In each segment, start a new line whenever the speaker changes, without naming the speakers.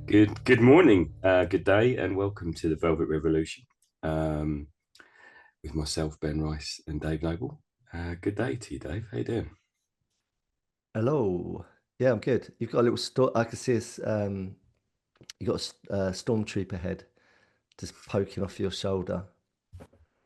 Good morning, good day, and welcome to the Velvet Revolution um, with myself, Ben Rice, and Dave Noble. Good day to you, Dave. How you doing?
Hello. Yeah, I'm good. You've got a little storm. I can see us. You got a stormtrooper head just poking off your shoulder.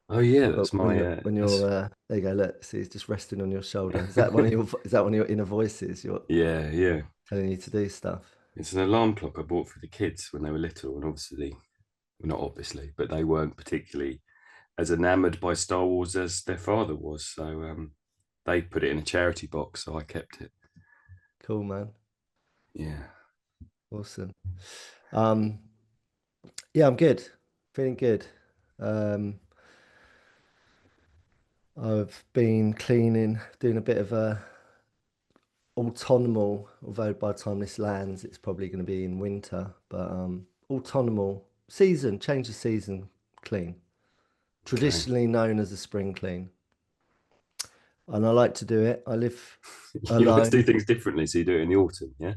Oh yeah,
But
that's
when
my
you're
that's
there you go. Look, see, it's just resting on your shoulder. Is that one of your is that one of your inner voices? You're
yeah.
telling you to do stuff.
It's an alarm clock I bought for the kids when they were little, and obviously, well, not obviously, but they weren't particularly as enamored by Star Wars as their father was. So they put it in a charity box, so I kept it.
Cool, man.
Yeah.
Awesome. Um, yeah, I'm good. Feeling good. Um, I've been cleaning, doing a bit of a autumnal, although by the time this lands, it's probably going to be in winter, but autumnal season, change of season clean,
Okay.
traditionally known as a spring clean. And I like to do it. I live
You like to do
alone.
things differently, so you do it in the autumn, yeah.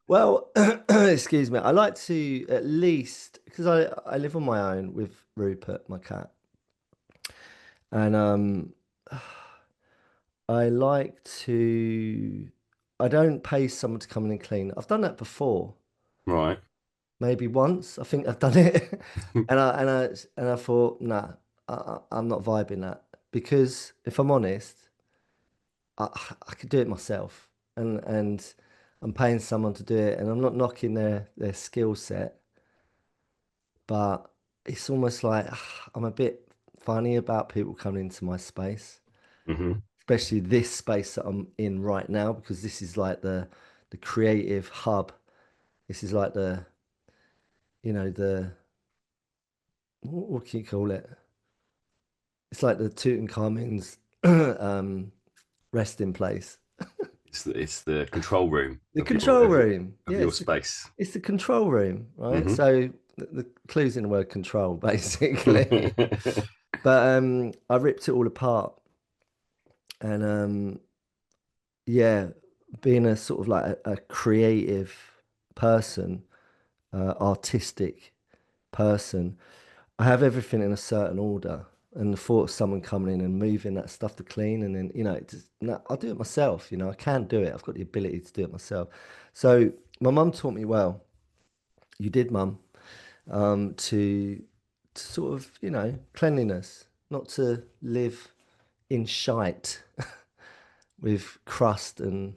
Well, excuse me. I like to at least because I live on my own with Rupert, my cat, and I like to. I don't pay someone to come in and clean. I've done that before,
Right.
maybe once. I think I've done it, and I thought, nah, I'm not vibing that because if I'm honest, I I could do it myself, and I'm paying someone to do it, and I'm not knocking their skill set, but it's almost like I'm a bit funny about people coming into my space,
Hmm.
especially this space that I'm in right now because this is like the creative hub. This is like the what can you call it? It's like the Tutankhamun's um, resting place.
It's the control room
The control room.
of
Yeah,
your space.
it's the control room, right?
Hmm.
So the clue's in the word control, basically. But I ripped it all apart. And yeah, being a sort of like a creative person, artistic person, I have everything in a certain order. And the thought of someone coming in and moving that stuff to clean, and then, it just, no, I'll do it myself. I can do it. I've got the ability to do it myself. So my mum taught me well. You did, mum, to sort of, cleanliness, not to live in shite with crust and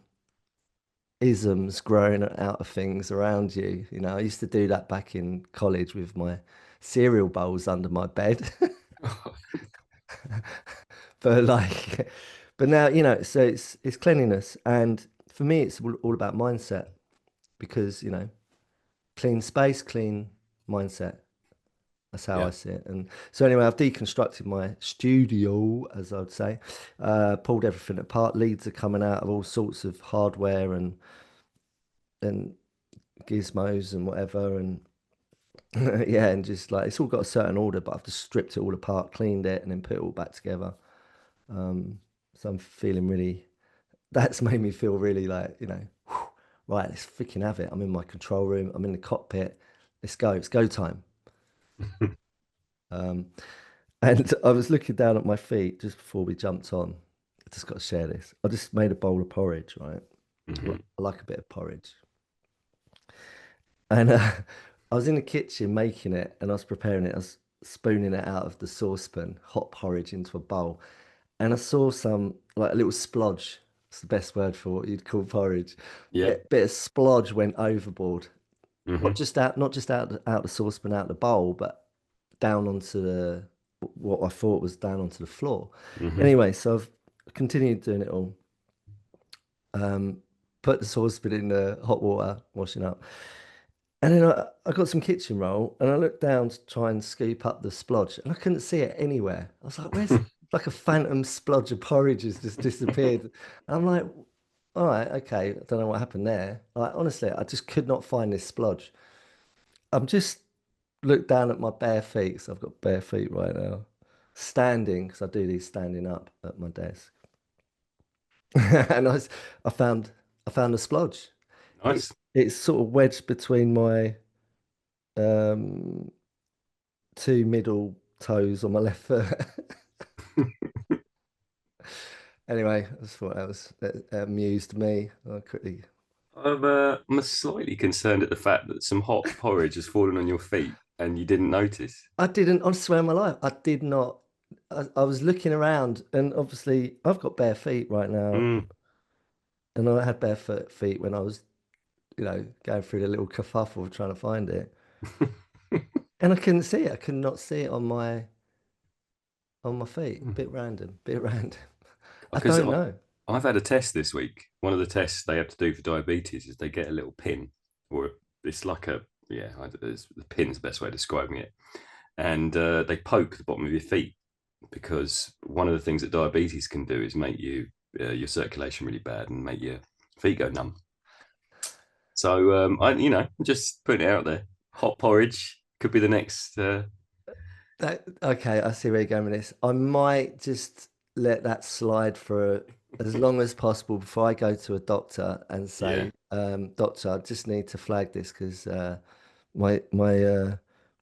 isms growing out of things around you. I used to do that back in college with my cereal bowls under my bed. But like, but now, so it's cleanliness. And for me, it's all about mindset because, clean space, clean mindset. That's how
Yeah.
I see it. And so anyway, I've deconstructed my studio, as I would say, pulled everything apart. Leads are coming out of all sorts of hardware and gizmos and whatever. And yeah, and just like it's all got a certain order, but I've just stripped it all apart, cleaned it, and then put it all back together. So I'm feeling really, that's made me feel really like, right, let's freaking have it. I'm in my control room, I'm in the cockpit. Let's go. It's go time. Um, And I was looking down at my feet just before we jumped on. I just got to share this. I just made a bowl of porridge, right?
Hmm.
I like a bit of porridge. And I was in the kitchen making it and I was preparing it. I was spooning it out of the saucepan, hot porridge into a bowl. And I saw some, like a little splodge. It's the best word for what you'd call porridge.
Yeah.
Bit of splodge went overboard.
Hmm.
Not just out the saucepan, out the bowl, but down onto what I thought was down onto the floor.
Hmm.
Anyway, so I've continued doing it all. Um, Put the saucepan in the hot water, washing up. And then I got some kitchen roll and I looked down to try and scoop up the splodge and I couldn't see it anywhere. I was like, where's like a phantom splodge of porridge has just disappeared. And I'm like, all right, okay, I don't know what happened there. Like, honestly, I just could not find this splodge. I'm just looked down at my bare feet, so I've got bare feet right now, standing, because I do these standing up at my desk. And I found a splodge. it
Nice.
it's sort of wedged between my um two middle toes on my left foot. Anyway, I just thought that amused me. I quickly.
I'm slightly concerned at the fact that some hot porridge has fallen on your feet and you didn't notice.
I didn't. I swear on my life, I did not. I was looking around, and obviously, I've got bare feet right now,
Mm.
and I had barefoot feet when I was, going through the little kerfuffle of trying to find it, and I couldn't see it. I could not see it on my feet. Bit random. Bit random. I
Because
don't know.
I've had a test this week. One of the tests they have to do for diabetes is they get a little pin, or it's like a yeah, the pin's the best way of describing it, and they poke the bottom of your feet because one of the things that diabetes can do is make your circulation really bad and make your feet go numb. So just putting it out there. Hot porridge could be the next.
Okay, I see where you're going with this. I might just let that slide for as long as possible before I go to a doctor and
Yeah.
say, Doctor, I just need to flag this because my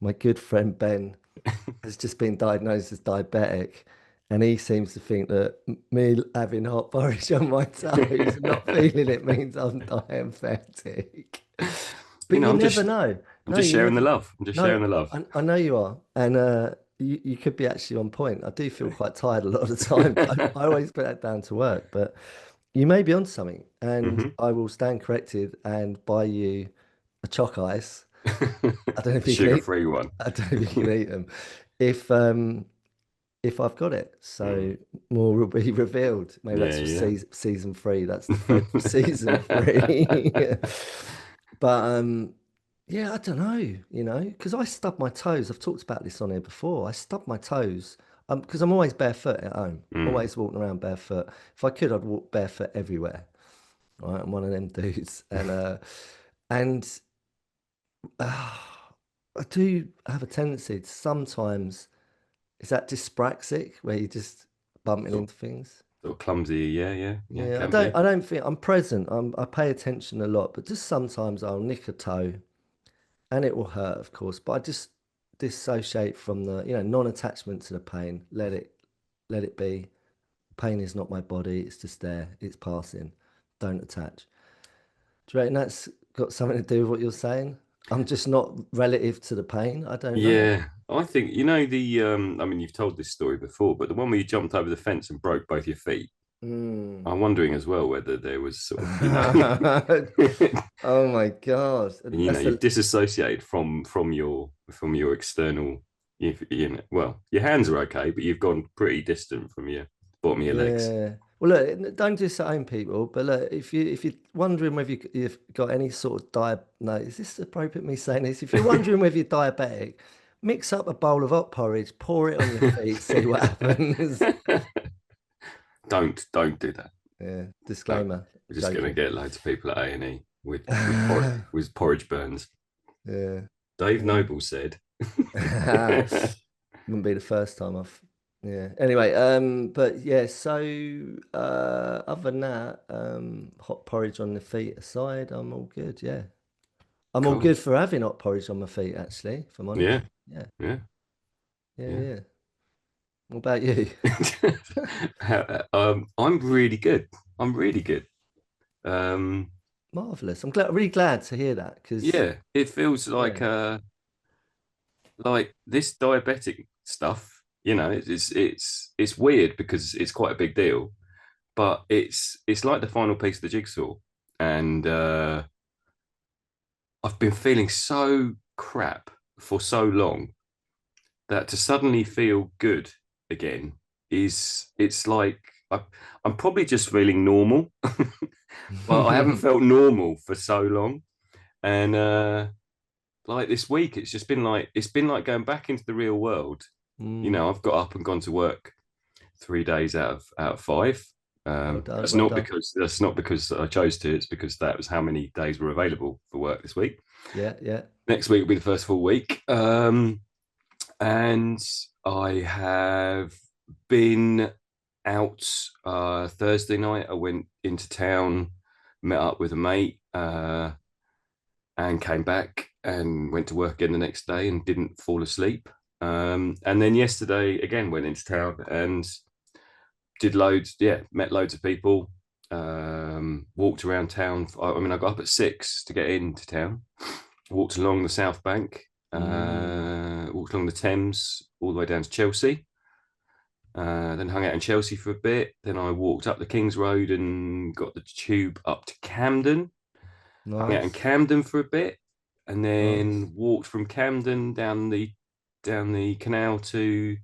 my good friend Ben has just been diagnosed as diabetic, and he seems to think that me having hot porridge on my toes and not feeling it means I'm diabetic.
You
But
know,
you never know.
I'm
No,
just
you
sharing the
never.
love. I'm just
No,
sharing the love.
I know you are, and you could be actually on point. I do feel quite tired a lot of the time. I always put that down to work, but you may be on something, and
Hmm.
I will stand corrected and buy you a choc ice. I don't know if you can eat.
Sugar-free one.
I don't know if you can eat them. If um if I've got it,
Mm.
so more will be revealed. Maybe
Yeah,
that's for
yeah.
season three. That's the Fred from season three. But yeah, I don't know, because I stub my toes. I've talked about this on here before. I stub my toes because I'm always barefoot at home,
Mm.
always walking around barefoot. If I could, I'd walk barefoot everywhere. Right, I'm one of them dudes, and I do have a tendency to sometimes. Is that dyspraxic where you're just bumping
Sort,
into things?
sort of clumsy. Yeah, yeah, yeah.
Yeah, I
Can
don't
be.
I don't think I'm present. I pay attention a lot, but just sometimes I'll nick a toe and it will hurt, of course. But I just dissociate from the, non-attachment to the pain. Let it be. Pain is not my body. It's just there. It's passing. Don't attach. Do you reckon that's got something to do with what you're saying? I'm just not relative to the pain. I don't know.
Yeah, I think the. I mean, you've told this story before, but the one where you jumped over the fence and broke both your feet.
Mm.
I'm wondering as well whether there was sort of,
Oh my God. That's
you've
a
disassociated from your external. Well, your hands are okay, but you've gone pretty distant from your bottom of your legs.
Yeah. Well, look, don't disown people, but look, if you're wondering whether you've got any sort of no, is this appropriate me saying this? If you're wondering whether you're diabetic, mix up a bowl of hot porridge, pour it on your feet, see what happens.
Don't do that.
Yeah.
Don't.
Disclaimer.
We're just gonna
Joking.
get loads of people at A&E
Yeah.
with porridge burns. Dave
Yeah.
Noble said.
Wouldn't be the first time I've yeah. Anyway, but yeah, so other than that, hot porridge on the feet aside, I'm all good, yeah. I'm all
Cool.
good for having hot porridge on my feet, actually, if I'm honest.
Yeah,
Yeah,
yeah,
yeah,
yeah.
yeah. What about you?
I'm really good. I'm really good. Um,
Marvelous. I'm really glad to hear that because
yeah, it feels
yeah.
like this diabetic stuff. It's weird because it's quite a big deal, but it's like the final piece of the jigsaw, and I've been feeling so crap for so long that to suddenly feel good again it's like I'm probably just feeling normal, but I haven't felt normal for so long. And like this week, it's been like going back into the real world.
Mm,
I've got up and gone to work 3 days out of 5.
well done,
That's
well
not
done.
because I chose to. It's because that was how many days were available for work this week.
Yeah, yeah.
Next week will be the first full week. And I have been out Thursday night. I went into town met up with a mate, and came back and went to work again the next day and didn't fall asleep. And then yesterday again went into town and did loads. Yeah, met loads of people. Walked around town. I mean, I got up at 6 to get into town. Walked along the South Bank.
Mm,
Walked along the Thames all the way down to Chelsea. Then hung out in Chelsea for a bit. Then I walked up the King's Road and got the tube up to Camden. Hung out in
nice,
Camden for a bit, and
nice.
then walked from Camden down the canal to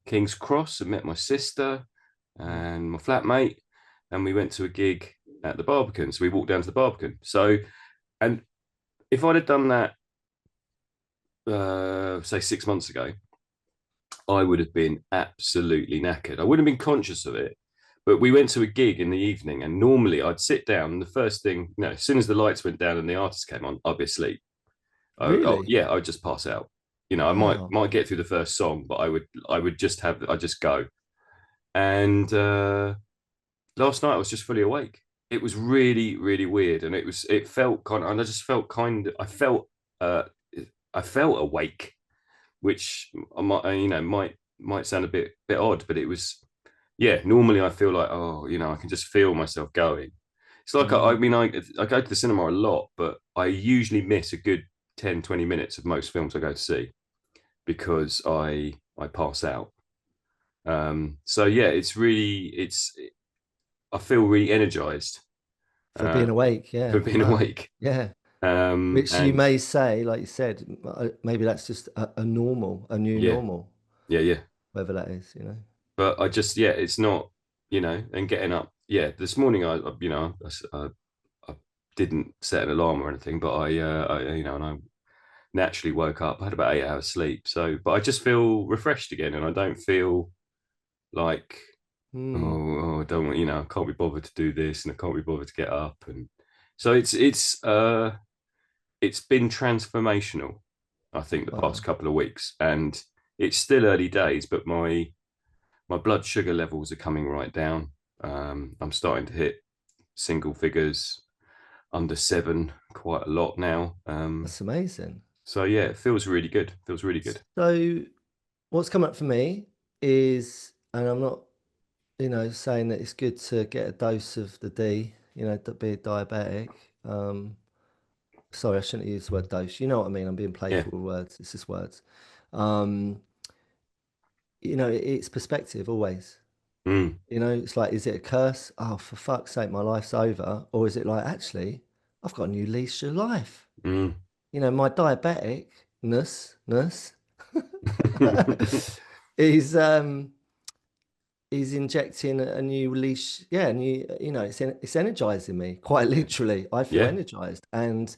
King's Cross and met my sister
Mm.
and my flatmate, and we went to a gig at the Barbican. So we walked down to the Barbican. So, and if I'd have done that, say 6 months ago, I would have been absolutely knackered. I wouldn't have been conscious of it. But we went to a gig in the evening, and normally I'd sit down. And the first thing, as soon as the lights went down and the artist came on, I'd be asleep. Oh
Really?
yeah, I would just pass out. I might
Wow.
might get through the first song, but I would just go. And last night I was just fully awake. It was really really weird, and it felt kind of, and I just felt kind of, uh I felt awake, which I might might sound a bit odd, but it was, yeah. Normally I feel like, oh, I can just feel myself going. It's like, I
Mm.
mean, I go to the cinema a lot, but I usually miss a good 10-20 minutes of most films I go to see because I pass out. So yeah, I feel really energized,
For
uh,
being awake,
for
yeah.
being
Wow.
awake.
Yeah. Which you
And
may say, like you said, maybe that's just a new
yeah,
normal,
yeah, yeah.
whether that is, you know.
But I just, yeah, it's not, and getting up. Yeah, this morning I didn't set an alarm or anything, but and I naturally woke up. I had about 8 hours sleep. So, but I just feel refreshed again, and I don't feel like,
Hmm.
oh, I don't want, I can't be bothered to do this, and I can't be bothered to get up. And so it's been transformational, I think, the past
Wow.
couple of weeks. And it's still early days, but my blood sugar levels are coming right down. I'm starting to hit single figures, under 7, quite a lot now.
That's amazing.
So yeah, it feels really good. Feels really good.
So what's come up for me is, and I'm not, saying that it's good to get a dose of the D, to be a diabetic. Um, Sorry, I shouldn't use the word dose. You know what I mean? I'm being
Yeah.
playful with words. It's just words. Um, it's perspective always.
Mm,
It's like, is it a curse? Oh, for fuck's sake, my life's over. Or is it like, actually, I've got a new lease of life.
mm.
My diabeticness is is injecting a new leash. Yeah, new, it's energizing me, quite
Yeah.
literally. I feel
Yeah.
energized. And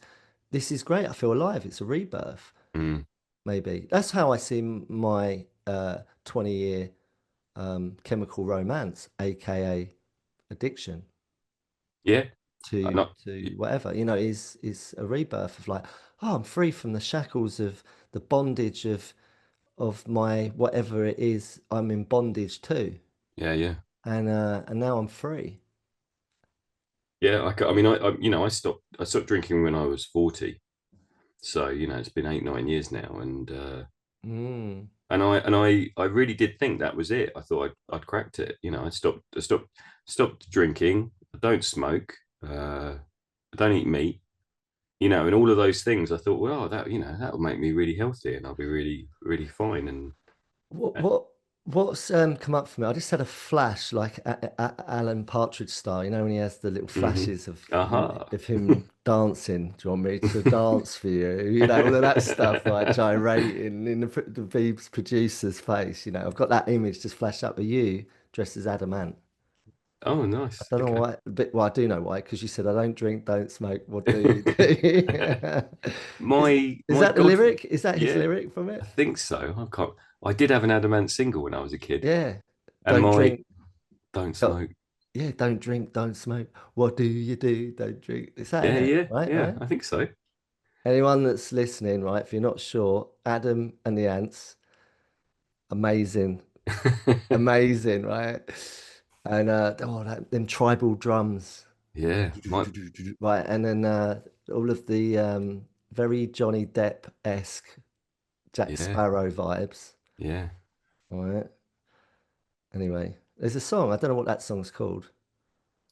this is great. I feel alive. It's a rebirth,
Mm.
maybe. That's how I see my 20-year chemical romance, aka addiction
Yeah.
to
Not.
whatever, is a rebirth of like, oh, I'm free from the shackles of the bondage of my whatever it is I'm in bondage to.
Yeah. Yeah.
And now I'm free.
Yeah. I mean, I stopped drinking when I was 40. So it's been 8-9 years now,
Mm.
and I really did think that was it. I thought I'd cracked it. I stopped drinking. I don't smoke. I don't eat meat. And all of those things. I thought, well, that will make me really healthy, and I'll be really really fine. And
What
uh,
what what's come up for me? I just had a flash, like Alan Partridge style. When he has the little
mm-hmm.
flashes of
Aha.
him dancing. Do you want me to dance for you? All of that stuff, like gyrating in the Beebs producer's face. I've got that image just flash up of you dressed as Adamant.
Oh,
I
nice.
don't know
Okay.
why, but well, I do know why, because you said I don't drink, don't smoke. What do you do? Is is
My
that the
god.
lyric? Is that his
Yeah,
lyric from
I
it?
think so. I can't. I did have an Adamant single when I was a kid,
Yeah.
and
Don't
my
drink.
don't
Oh,
smoke.
yeah, don't drink, don't smoke. What do you do? Don't drink. Is that in
Yeah,
it?
yeah,
Right,
yeah.
right.
I think so.
Anyone that's listening, right? If you're not sure, Adam and the Ants, amazing, amazing, right? And them tribal drums.
Yeah, my
right, and then all of the very Johnny Depp-esque Jack
yeah,
Sparrow vibes.
yeah.
All right. Anyway, there's a song. I don't know what that song's called.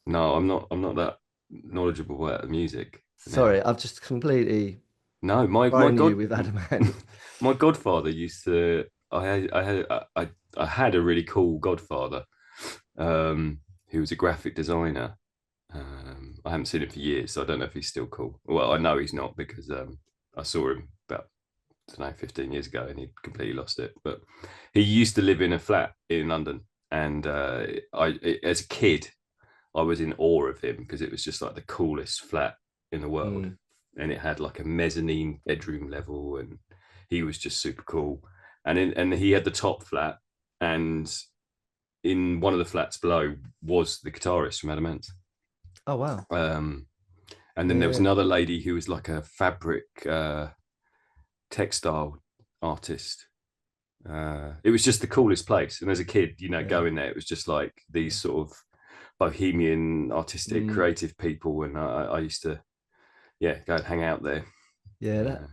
No, I'm not that knowledgeable about the music now.
Sorry, I've just completely
No, my
thrown
god,
you with Adam Ant.
my godfather used to. I had a really cool godfather, who was a graphic designer. I haven't seen him for years, so I don't know if he's still cool. Well, I know he's not because I saw him about, I don't know, 15 years ago, and he completely lost it. But he used to live in a flat in London, and as a kid, I was in awe of him because it was just like the coolest flat in the world,
Mm.
and it had like a mezzanine bedroom level, and he was just super cool. And he had the top flat, and in one of the flats below was the guitarist from Adamant.
Oh wow.
Um, and then there was
Yeah.
another lady who was like a fabric textile artist. It was just the coolest place. And as a kid,
Yeah.
going there, it was just like these sort of bohemian, artistic,
Mm.
creative people. And I used to, yeah, go and hang out there.
Yeah,
Uh,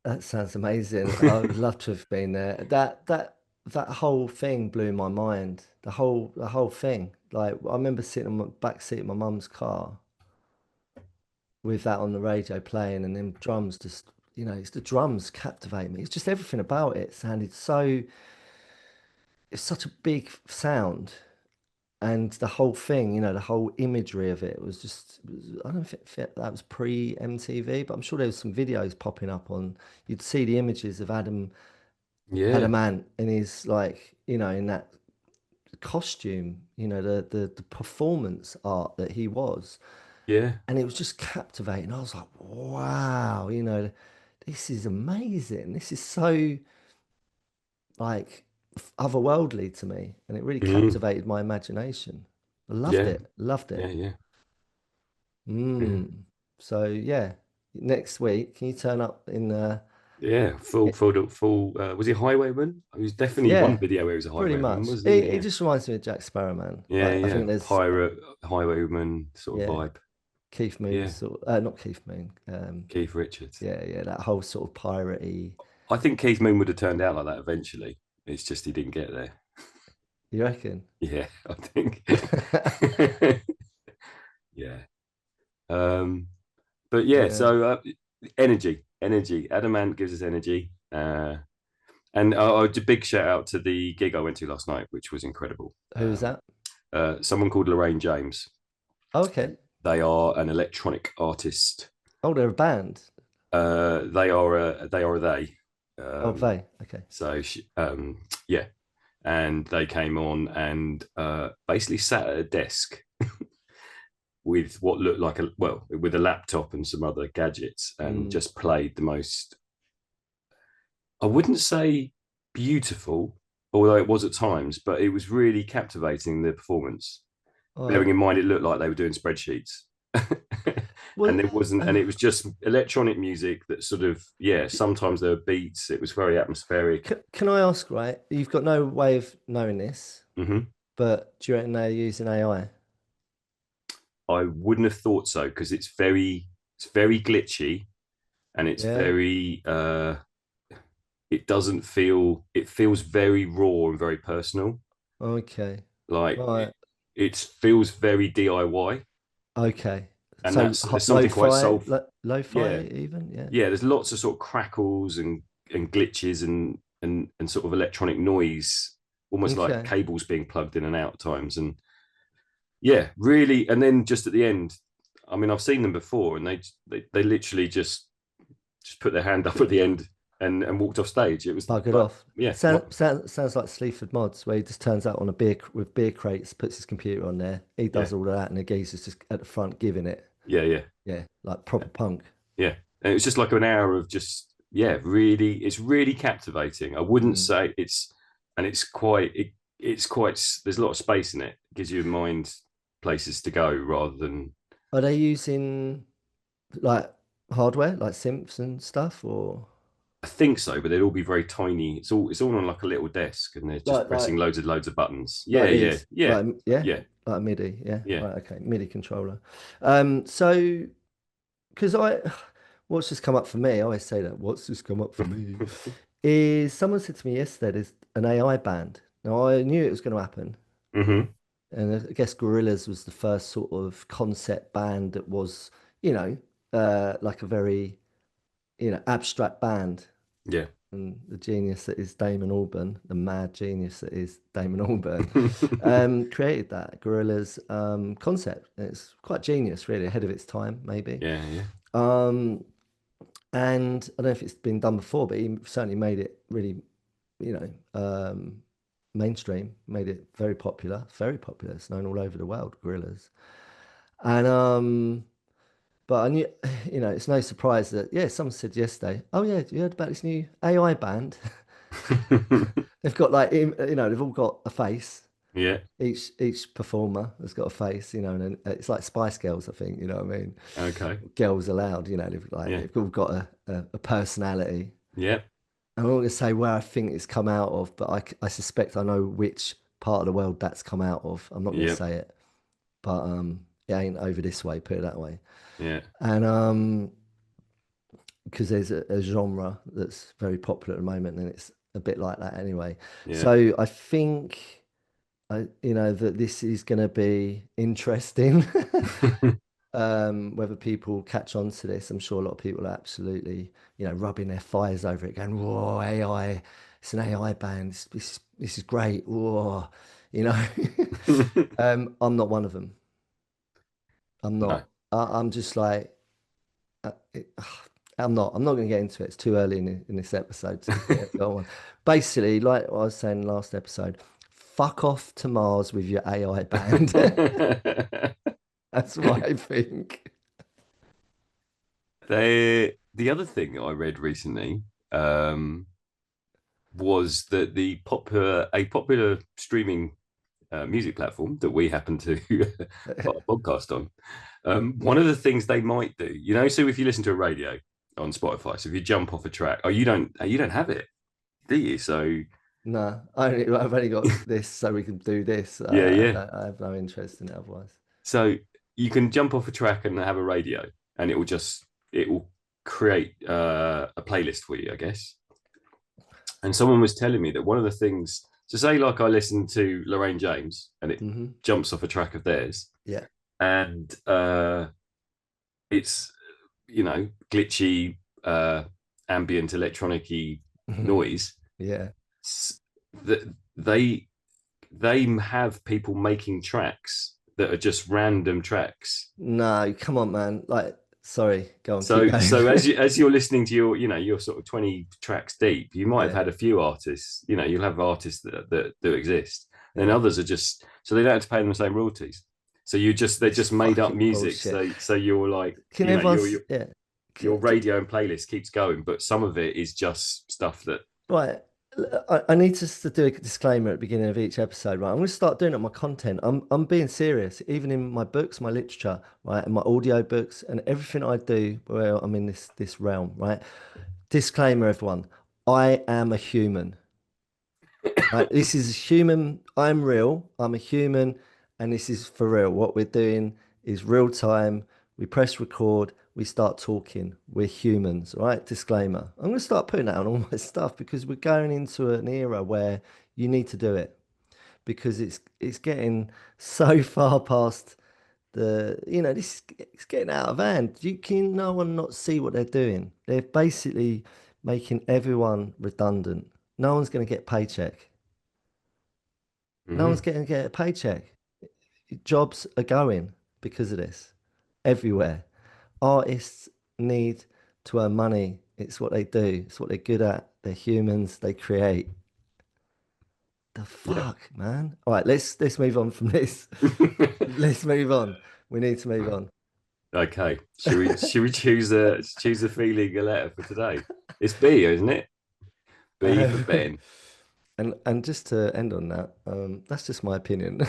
that sounds amazing. I would love to have been there. That whole thing blew my mind. The whole thing. Like I remember sitting on the back seat of my mum's car with that on the radio playing, and then drums just, it's the drums captivate me. It's just everything about it sounded so. It's such a big sound, and the whole thing, the whole imagery of it was just. I don't think that was pre MTV, but I'm sure there was some videos popping up on. You'd see the images of
yeah,
Adamant in his like, in that costume, the performance art that he was.
yeah,
And it was just captivating. I was like, wow, this is amazing. This is so like otherworldly to me. And it really
mm,
captivated my imagination. I loved
yeah,
it. Loved
yeah,
it.
yeah, yeah.
Mm. So yeah, next week, can you turn up in
Yeah, full,
it,
full, full. Was he a highwayman? It was definitely one
yeah,
video where he was a
pretty
highwayman,
much.
wasn't
It,
he?
it
Yeah,
just reminds me of Jack Sparrow, man.
yeah,
Like I
yeah.
think there's
Pirate, highwayman sort of
yeah,
vibe.
Keith Moon
Yeah,
sort not Keith Moon.
Keith Richards.
Yeah, yeah, that whole sort of piratey.
I think Keith Moon would have turned out like that eventually. It's just he didn't get there.
You reckon?
Yeah, I think. Yeah. Um, but yeah,
Yeah.
so energy. Adamant gives us energy. And a big shout out to the gig I went to last night, which was incredible.
Who was that?
Someone called Lorraine James.
Oh, okay.
They are an electronic artist.
Oh, they're a band.
They are a they.
Oh,
Um,
they. Okay.
yeah, and they came on and basically sat at a desk with what looked like with a laptop and some other gadgets, and
Mm.
just played the most. I wouldn't say beautiful, although it was at times, but it was really captivating, the performance.
Oh,
Bearing in mind, it looked like they were doing spreadsheets.
well,
And it wasn't, and it was just electronic music that sort of, yeah, sometimes there were beats. It was very atmospheric.
can I ask, right? You've got no way of knowing this,
Hmm.
but do you reckon they're using AI?
I wouldn't have thought so because it's very glitchy, and it's
Yeah.
very it doesn't feel it feels very raw and very personal.
Okay.
Like
Right.
it feels very DIY,
Okay.
and
So
there's something quite
lo-fi,
soul.
lo-fi
Yeah,
even? Yeah.
yeah. There's lots of sort of crackles and glitches and sort of electronic noise, almost like
Okay.
cables being plugged in and out at times. And yeah, really. And then just at the end, I mean, I've seen them before, and they literally just put their hand up at the end and walked off stage. It was
Buggered
like,
off.
yeah,
Sounds like Sleaford Mods, where he just turns out on a with beer crates, puts his computer on there. He
yeah,
does all of that, and the geezer's just at the front giving it.
yeah, yeah,
Yeah, like proper punk.
yeah. And it was just like an hour of just, yeah, really, it's really captivating. I wouldn't
Mm.
say and it's quite, there's a lot of space in it. It gives you in mind places to go rather than,
Are they using like hardware, like synths and stuff, or
I think so, but they'd all be very tiny. It's all on like a little desk, and they're just
like
pressing
like
loads of buttons. Yeah,
like
yeah,
these?
yeah,
Like yeah,
yeah.
like a MIDI, yeah.
Yeah.
Right, okay, MIDI controller. So because what's just come up for me, I always say that, what's just come up for me, is someone said to me yesterday there's an AI band. Now I knew it was going to happen,
Hmm.
and I guess Gorillaz was the first sort of concept band that was, you know, like a very, abstract band.
Yeah.
And the genius that is Damon Albarn, the mad genius that is Damon Albarn, created that Gorillaz concept. And it's quite genius, really, ahead of its time, maybe.
Yeah, yeah,
Um, and I don't know if it's been done before, but he certainly made it really, you know, mainstream, made it very popular, very popular. It's known all over the world, Gorillaz. And but I knew, it's no surprise that yeah, someone said yesterday, oh yeah, you heard about this new AI band? They've got like, they've all got a face.
yeah.
Each performer has got a face, and then it's like Spice Girls, I think, you know what I mean?
Okay.
Girls Aloud,
Yeah,
they've all got a personality.
yeah,
I'm not going to say where I think it's come out of, but I suspect I know which part of the world that's come out of. I'm not going to
yeah,
say it, but it ain't over this way, put it that way.
yeah,
And because there's a genre that's very popular at the moment, and it's a bit like that anyway.
yeah.
So I think that this is going to be interesting. Whether people catch on to this, I'm sure a lot of people are absolutely, rubbing their thighs over it, going, "Whoa, AI! It's an AI band. This is great. Whoa!" You know, I'm not one of them. I'm
No.
not. I'm just like, uh, it, I'm not going to get into it. It's too early in this episode to go on. Basically, like I was saying last episode, fuck off to Mars with your AI band. That's what I think.
The other thing I read recently um, was that a popular streaming music platform that we happen to put a podcast on. One of the things they might do, so if you listen to a radio on Spotify, so if you jump off a track, you don't have it, do you? So
No, I've only got this so we can do this.
yeah, yeah.
I have no interest in it otherwise.
So you can jump off a track and have a radio, and it will create a playlist for you, I guess. And someone was telling me that one of the things, to say like I listen to Lorraine James and it
Hmm.
jumps off a track of theirs,
Yeah.
and it's glitchy, ambient electronic noise,
Yeah.
that they have people making tracks that are just random tracks.
No, come on, man. Like, sorry, go on, keep
So
going.
so as you're listening to your sort of 20 tracks deep, you might have
Yeah,
had a few artists, you'll have artists that do exist. Then
yeah.
others are just, so they don't have to pay them the same royalties. So they're
It's
just made up
fucking
music.
bullshit.
So you're like,
Can everyone, yeah.
your radio and playlist keeps going, but some of it is just stuff that
Right. I need to do a disclaimer at the beginning of each episode, right? I'm going to start doing it on my content. I'm being serious, even in my books, my literature, right, and my audio books, and everything I do where I'm in this realm, right? Disclaimer, everyone. I am a human. Right? This is human. I'm real. I'm a human, and this is for real. What we're doing is real time. We press record. We start talking. We're humans, right? Disclaimer. I'm going to start putting that on all my stuff because we're going into an era where you need to do it because it's getting so far past it's getting out of hand. You can no one not see what they're doing. They're basically making everyone redundant. No one's going to get paycheck. No one's
Mhm.
getting get a paycheck. Jobs are going because of this everywhere. Artists need to earn money. It's what they do. It's what they're good at. They're humans. They create. The
Yeah.
fuck, man. All right, let's move on from this. Let's move on. We need to move on.
Okay. Should we choose a feeling, a letter for today? It's B, isn't it? B for
Um,
Ben.
and just to end on that, that's just my opinion.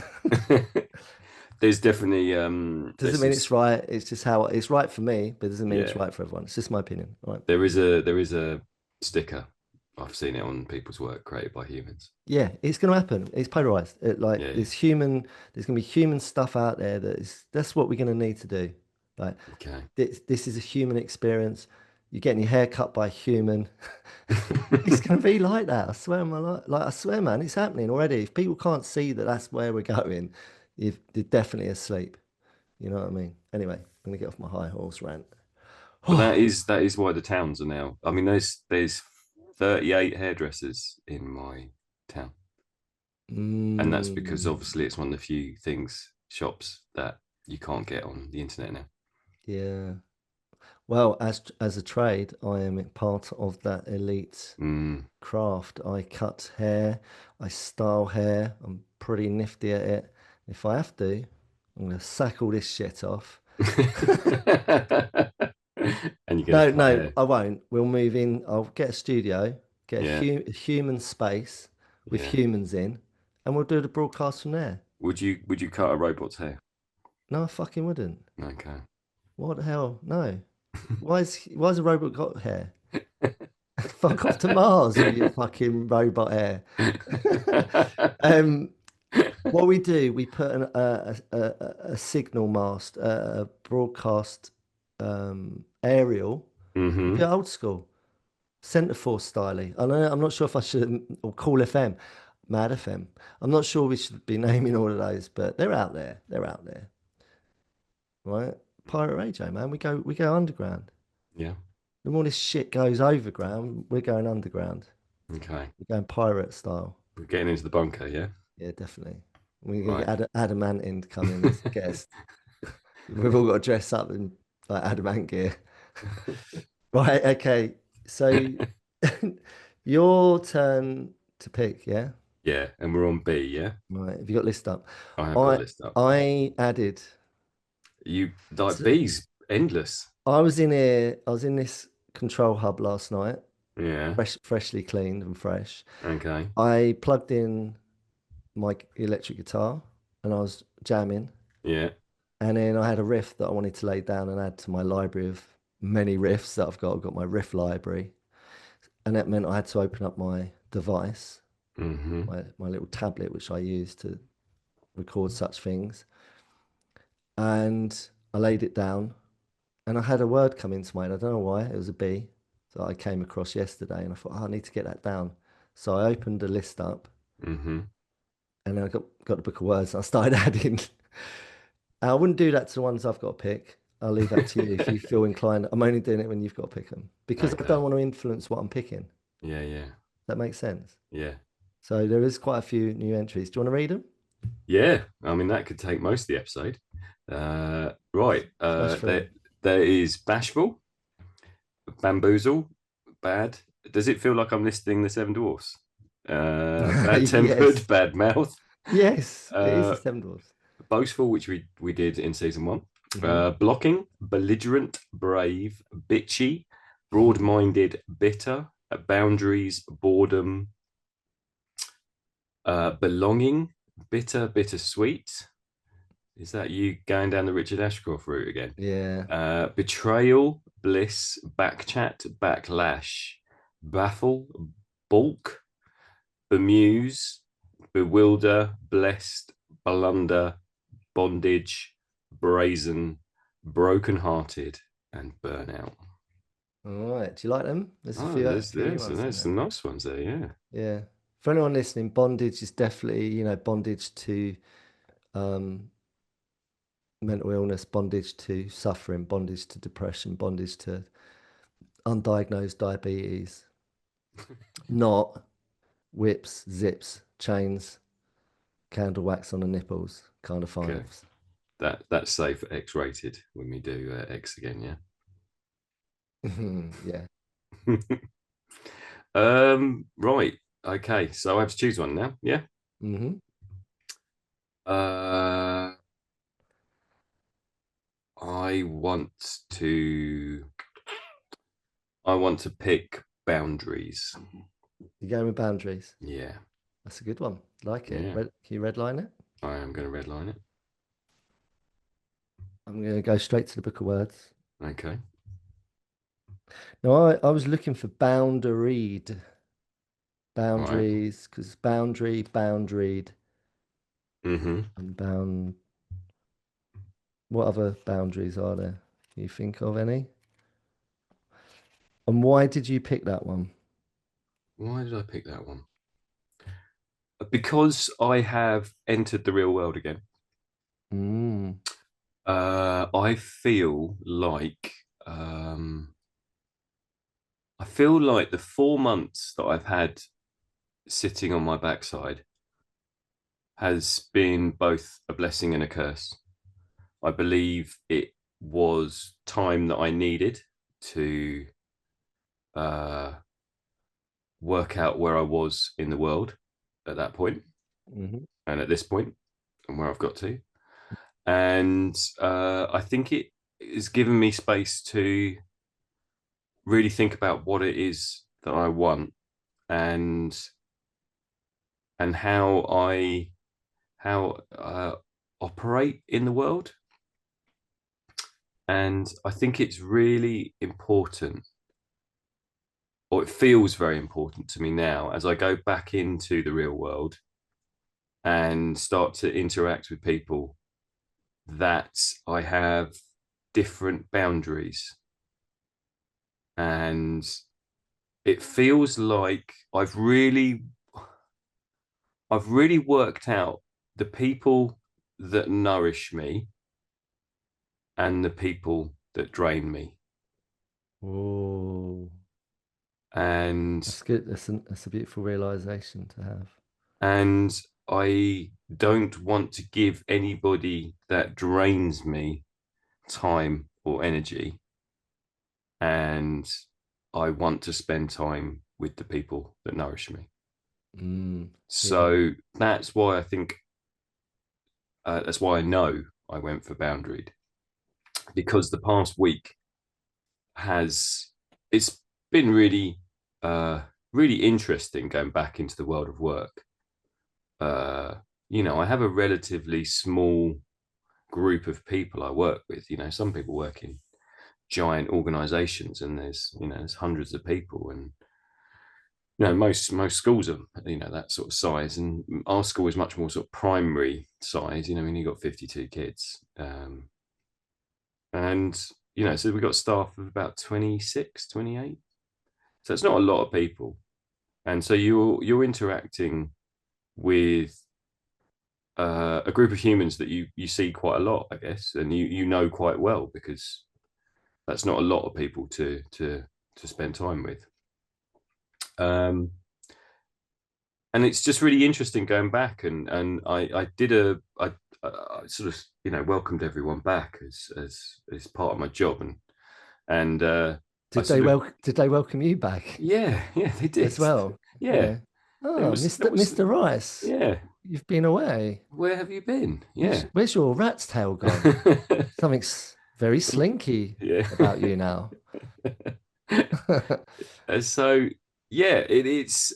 There's definitely
Doesn't mean it's right. It's just how it's right for me, but it doesn't mean it's
yeah,
right for everyone. It's just my opinion. All right.
there is a sticker I've seen it on people's work created by humans.
Yeah, it's going to happen. It's polarized. Like
Yeah, yeah.
there's going to be human stuff out there that's what we're going to need to do. Like
Okay.
this is a human experience. You're getting your hair cut by a human. It's going to be like that. I swear, my life. Like I swear, man, it's happening already. If people can't see that that's where we're going, they're definitely asleep. You know what I mean? Anyway, I'm going to get off my high horse rant.
But
Oh,
that is why the towns are now. I mean, there's 38 hairdressers in my town, and that's because
mm,
obviously it's one of the few things shops that you can't get on the internet now.
yeah. Well, as a trade, I am part of that elite
Mm.
craft. I cut hair, I style hair. I'm pretty nifty at it. If I have to, I'm gonna sack all this shit off.
And you're gonna
No,
cut
no,
hair.
I won't. We'll move in. I'll get a studio, get
Yeah,
a human space with
yeah.
humans in, and we'll do the broadcast from there.
Would you cut a robot's hair?
No, I fucking wouldn't.
Okay.
What the hell? No. Why's a robot got hair? Fuck off to Mars with your fucking robot hair. Um, what we do, we put a signal mast, a broadcast aerial, a bit
Mm-hmm.
old school, centre force styling. I know, I'm not sure if I should, or Cool FM, Mad FM. I'm not sure we should be naming all of those, but they're out there. They're out there, right? Pirate Radio, man. We go underground.
Yeah.
The more this shit goes overground, we're going underground.
Okay.
We're going pirate style.
We're getting into the bunker, yeah?
Yeah, definitely. We're gonna
Right.
get Adamant to come in as a guest. We've all got to dress up in like Adamant gear. Right, okay. So your turn to pick, yeah?
Yeah, and we're on B, yeah?
Right. Have you got list up?
I have got a
I
list up.
I added
You like
so
B's endless.
I was in this control hub last night,
Yeah.
freshly cleaned and fresh.
Okay.
I plugged in my electric guitar and I was jamming.
Yeah.
And then I had a riff that I wanted to lay down and add to my library of many riffs that I've got. I've got my riff library. And that meant I had to open up my device,
Mm-hmm.
my little tablet, which I use to record such things. And I laid it down and I had a word come into mind. I don't know why. It was a B that I came across yesterday. And I thought, oh, I need to get that down. So I opened the list up
Mm-hmm.
and then got the book of words and I started adding. I wouldn't do that to the ones I've got to pick. I'll leave that to you if you feel inclined. I'm only doing it when you've got to pick them because I don't
Okay.
want to influence what I'm picking.
Yeah, yeah.
That makes sense.
Yeah.
So there is quite a few new entries. Do you want to read them?
Yeah. I mean that could take most of the episode. Right.
Smash through.
There is Bashful, Bamboozle, Bad. Does it feel like I'm listing the Seven Dwarfs? Bad Tempered,
Yes.
Bad Mouth,
Yes. It is the
uh,
Seven Dwarfs.
Boastful, which we did in season one.
Hmm.
Blocking, Belligerent, Brave, Bitchy, Broad-minded, Bitter, Boundaries, Boredom, Belonging, Bitter, Bittersweet. Is that you going down the Richard Ashcroft route again?
Yeah.
Betrayal, Bliss, Backchat, Backlash, Baffle, Bulk, Bemuse, Bewilder, Blessed, Blunder, Bondage, Brazen, Brokenhearted, and Burnout.
All right. Do you like them? There's
Oh,
a few new ones in
there's
there.
some nice ones there, yeah.
Yeah. For anyone listening, bondage is definitely, bondage to um, mental illness, bondage to suffering, bondage to depression, bondage to undiagnosed diabetes, not whips, zips, chains, candle wax on the nipples kind of
Okay,
vibes.
that's safe X-rated when we do X again,
Yeah.
yeah. Right. Okay, so I have to choose one now. Yeah.
Hmm.
Uh, I want to. I want to pick boundaries.
You're going with boundaries.
Yeah,
That's a good one. Like it.
yeah.
Can you redline it?
I am going to redline it.
I'm going to go straight to the book of words.
Okay.
Now, I was looking for boundaried.
Right.
Boundaries, because boundary, boundaried,
Mm-hmm.
and bound. What other boundaries are there? Can you think of any? And why did you pick that one?
Why did I pick that one? Because I have entered the real world again.
Mm,
I feel like um, I feel like the 4 months that I've had sitting on my backside has been both a blessing and a curse. I believe it was time that I needed to uh, work out where I was in the world at that point
hmm
and at this point and where I've got to. And I think it has given me space to really think about what it is that I want and how I operate in the world. And I think it's really important, or it feels very important to me now as I go back into the real world and start to interact with people, that I have different boundaries. And it feels like I've really worked out the people that nourish me and the people that drain me.
Oh,
And
that's good. That's a beautiful realization to have.
and I don't want to give anybody that drains me time or energy. And I want to spend time with the people that nourish me.
Mm, yeah.
So that's why I think that's why I know I went for boundaried, because the past week has it's been really really interesting going back into the world of work. uh I have a relatively small group of people I work with. Some people work in giant organizations, and there's hundreds of people. And most schools are that sort of size, and our school is much more sort of primary size. When you've got 52 kids. And so we've got staff of about 26, 28. So it's not a lot of people. And so you're interacting with a group of humans that you see quite a lot, I guess, and you know quite well, because that's not a lot of people to spend time with. Um, and it's just really interesting going back, and I did I sort of welcomed everyone back as part of my job, and I sort of
Did they welcome you back
yeah, they did.
as well?
Yeah,
Yeah.
there
Oh,
was
Mr. Rice,
yeah.
you've been away.
Where have you been? Yeah.
Where's your rat's tail gone? Something's very slinky
Yeah.
about you now.
And so yeah, it's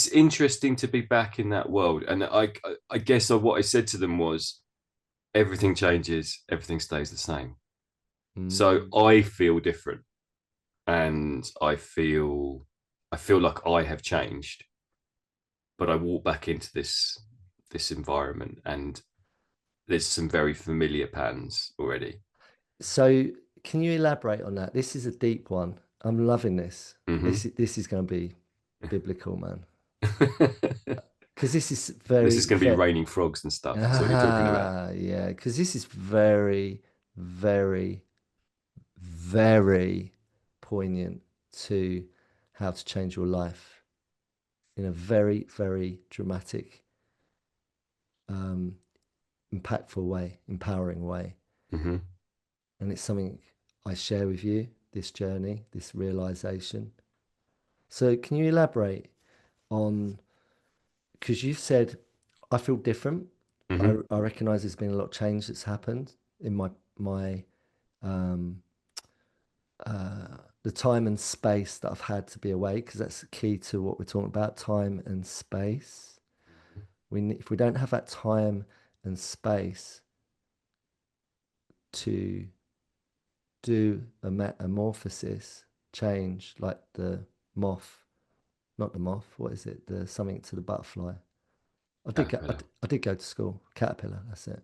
interesting to be back in that world. And I guess what I said to them was, everything changes, everything stays the same. So
Mm.
I feel different, and I feel like I have changed. But I walk back into this environment, and there's some very familiar patterns already.
So, can you elaborate on that? This is a deep one. I'm loving this.
Mm-hmm.
This is going to be biblical, man. Because this is
This is
very,
going to be
very,
raining frogs and stuff. That's what you're talking about.
yeah. Because this is very, very, very poignant to how to change your life in a very, very dramatic, um, impactful way, empowering way.
Mm-hmm.
And it's something I share with you, this journey, this realization. So, can you elaborate on, because you've said, I feel different.
Mm-hmm.
I recognize there's been a lot of change that's happened in my um, the time and space that I've had to be away, because that's the key to what we're talking about, time and space. If we don't have that time and space to do a metamorphosis, change, like the moth, not the moth. What is it? The something to the butterfly.
Caterpillar.
I did go to school. Caterpillar. That's it.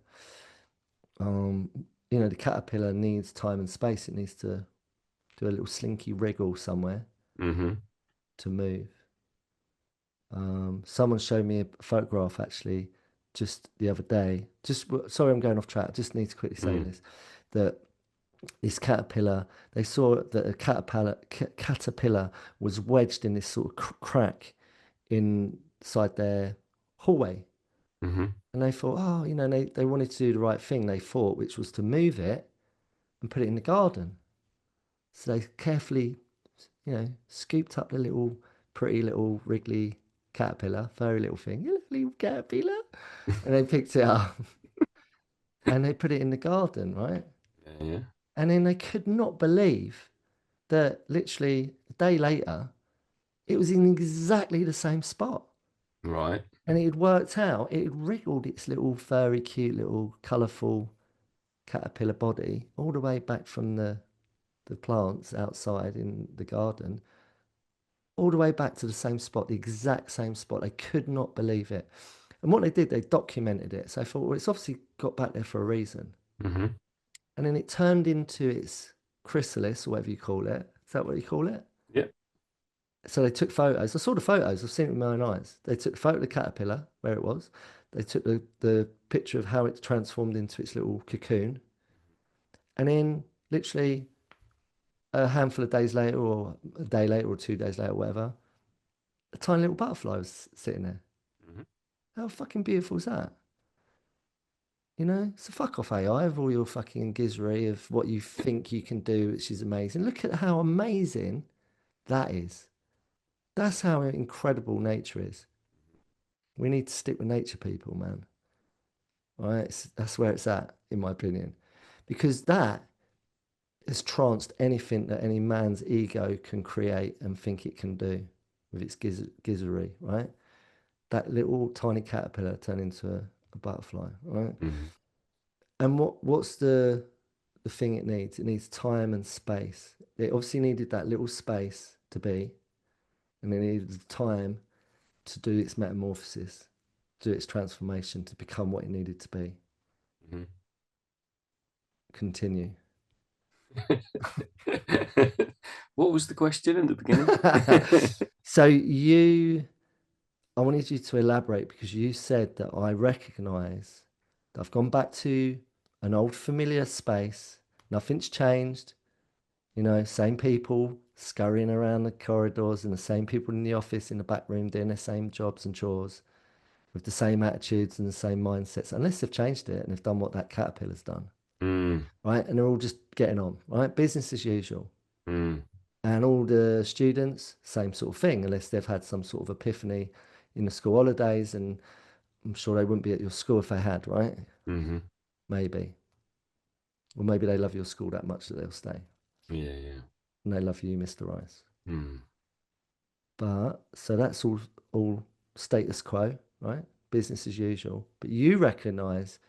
Um, you know, the caterpillar needs time and space. It needs to do a little slinky wriggle somewhere
Mm-hmm.
to move. Someone showed me a photograph actually just the other day. Sorry, I'm going off track. I just need to quickly say
Mm.
this: that this caterpillar, they saw that a caterpillar was wedged in this sort of crack inside their hallway,
Mm-hmm.
and they thought, oh, you know, they wanted to do the right thing. They thought, which was to move it and put it in the garden. So they carefully, you know, scooped up the little pretty little wriggly caterpillar, furry little thing, you little caterpillar, and they picked it up and they put it in the garden, right?
Yeah, yeah.
And then they could not believe that literally a day later, it was in exactly the same spot.
Right.
And it had worked out, it had wriggled its little furry, cute little colourful caterpillar body all the way back from the plants outside in the garden, all the way back to the same spot, the exact same spot. They could not believe it. And what they did, they documented it. So I thought, well, it's obviously got back there for a reason.
Mm-hmm.
And then it turned into its chrysalis, or whatever you call it. Is that what you call it?
Yeah.
So they took photos. I saw the photos. I've seen it with my own eyes. They took the photo of the caterpillar, where it was. They took the picture of how it transformed into its little cocoon. And then literally a handful of days later, or a day later, or 2 days later, whatever, a tiny little butterfly was sitting there.
Mm-hmm.
How fucking beautiful is that? You know? So fuck off AI of all your fucking gizzery of what you think you can do, which is amazing. Look at how amazing that is. That's how incredible nature is. We need to stick with nature, people, man. All right? That's where it's at, in my opinion. Because that has tranced anything that any man's ego can create and think it can do with its gizzery, right? That little tiny caterpillar turned into a butterfly, right?
Mm-hmm.
And what's the thing it needs? It needs time and space. It obviously needed that little space to be, and it needed the time to do its metamorphosis, do its transformation to become what it needed to be.
Mm-hmm.
Continue.
What was the question in the beginning?
So I wanted you to elaborate because you said that I recognize that I've gone back to an old familiar space. Nothing's changed. You know, same people scurrying around the corridors and the same people in the office in the back room doing the same jobs and chores with the same attitudes and the same mindsets, unless they've changed it and they've done what that caterpillar's done,
Mm,
right? And they're all just getting on, right? Business as usual.
mm,
And all the students, same sort of thing, unless they've had some sort of epiphany in the school holidays. And I'm sure they wouldn't be at your school if they had, right?
mm-hmm.
Maybe. Or maybe they love your school that much that they'll stay.
Yeah, yeah.
And they love you, Mr. Rice.
Mm,
But so that's all status quo, right? Business as usual. But you recognize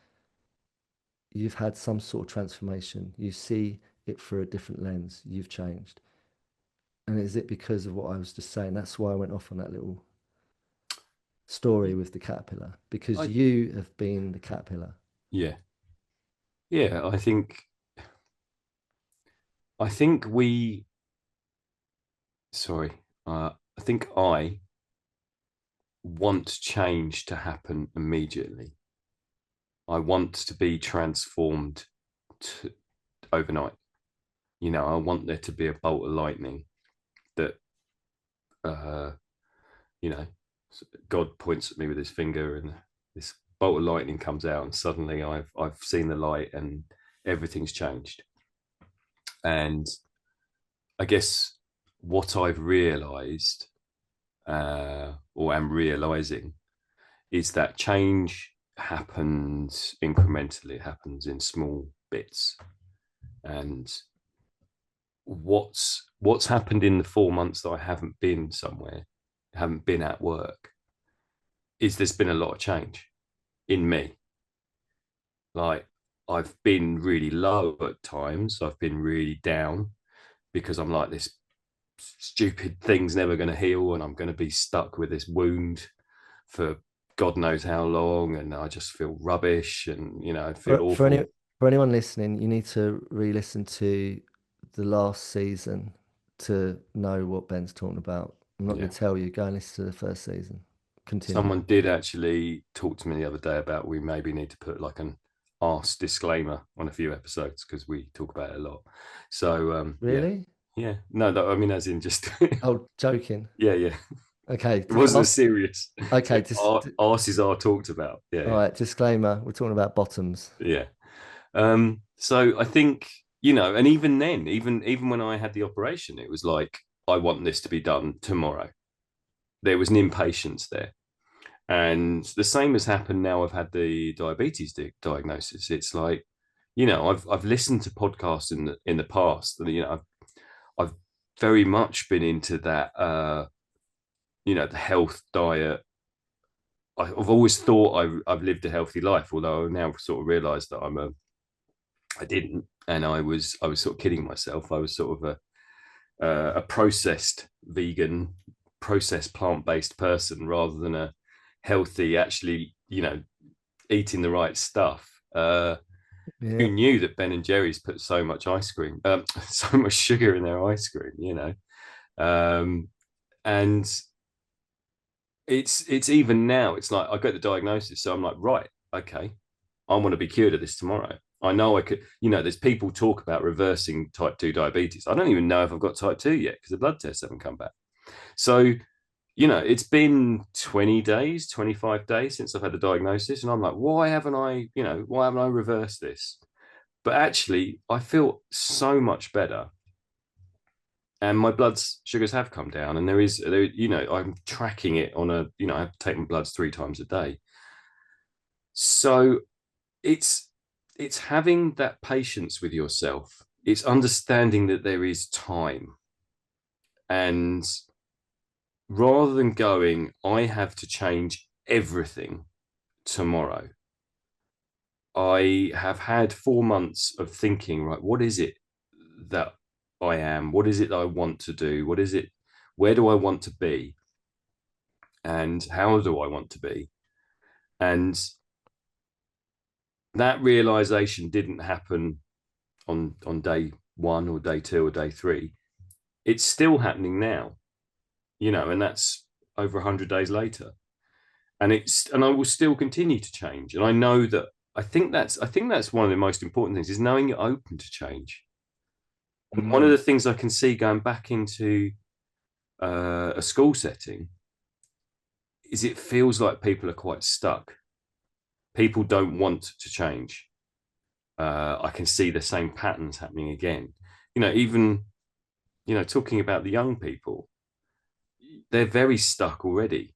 you've had some sort of transformation. You see it through a different lens. You've changed. And is it because of what I was just saying? That's why I went off on that little story with the caterpillar, because
I
you have been the caterpillar.
yeah, yeah. I think we. Sorry, I think I want change to happen immediately. I want to be transformed to, overnight. You know, I want there to be a bolt of lightning that, uh, you know, God points at me with his finger, and this bolt of lightning comes out, and suddenly I've seen the light, and everything's changed. And I guess what I've realised, or am realising, is that change happens incrementally. It happens in small bits, and what's happened in the 4 months that I haven't been somewhere, haven't been at work, is there's been a lot of change in me. Like, I've been really low at times. I've been really down because I'm like this. stupid thing's never going to heal, and I'm going to be stuck with this wound for God knows how long, and I just feel rubbish, and I feel
For
awful.
anyone listening, you need to re-listen to the last season to know what Ben's talking about. I'm not going
Yeah.
to tell you. Go and listen to the first season. Continue.
Someone did actually talk to me the other day about we maybe need to put like an arse disclaimer on a few episodes because we talk about it a lot. So yeah,
Really?
yeah. No, I mean as in just
Oh, joking.
yeah, yeah.
Okay.
It wasn't as
Last.
serious. So
Okay. Just.
arses are talked about. Yeah,
All
yeah,
right. Disclaimer. We're talking about bottoms.
yeah. So I think and even then, even when I had the operation, it was like I want this to be done tomorrow. There was an impatience there. And the same has happened now. I've had the diabetes diagnosis. It's like, I've listened to podcasts in the past. I've very much been into that. The health diet. I've always thought I've lived a healthy life, although I now sort of realised that I didn't, and I was sort of kidding myself. I was sort of a processed vegan, processed plant-based person rather than a healthy, actually, eating the right stuff. Who
Yeah.
knew that Ben and Jerry's put so much ice cream, so much sugar in their ice cream? Um, and it's even now. It's like I got the diagnosis, so I'm like, right, okay, I want to be cured of this tomorrow. I know I could. There's people talk about reversing type 2 diabetes. I don't even know if I've got type 2 yet because the blood tests haven't come back. So it's been 20 days, 25 days since I've had the diagnosis. And I'm like, why haven't I reversed this? But actually, I feel so much better. And my blood sugars have come down. And I'm tracking it I have to take my bloods 3 times a day. So it's, it's having that patience with yourself. It's understanding that there is time. And rather than going, I have to change everything tomorrow. I have had 4 months of thinking, right, what is it that I am? What is it that I want to do? What is it? Where do I want to be? And how do I want to be? And that realization didn't happen on day one or day two or day three. It's still happening now, and that's over 100 days later. And I will still continue to change. And I know that I think that's one of the most important things is knowing you're open to change. And one of
Mm.
the things I can see going back into a school setting is it feels like people are quite stuck. People don't want to change. I can see the same patterns happening again. Even talking about the young people, they're very stuck already.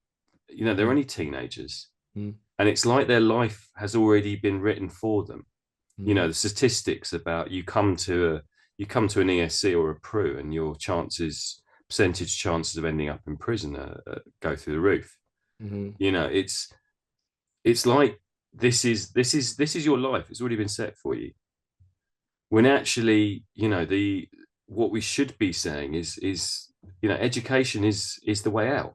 They're
Mm.
only teenagers,
Mm.
and it's like their life has already been written for them.
Mm.
The statistics about you come to an ESC or a PRU, and your percentage chances of ending up in prison go through the roof.
Mm.
It's like this is your life. It's already been set for you. When actually, the what we should be saying is education is the way out.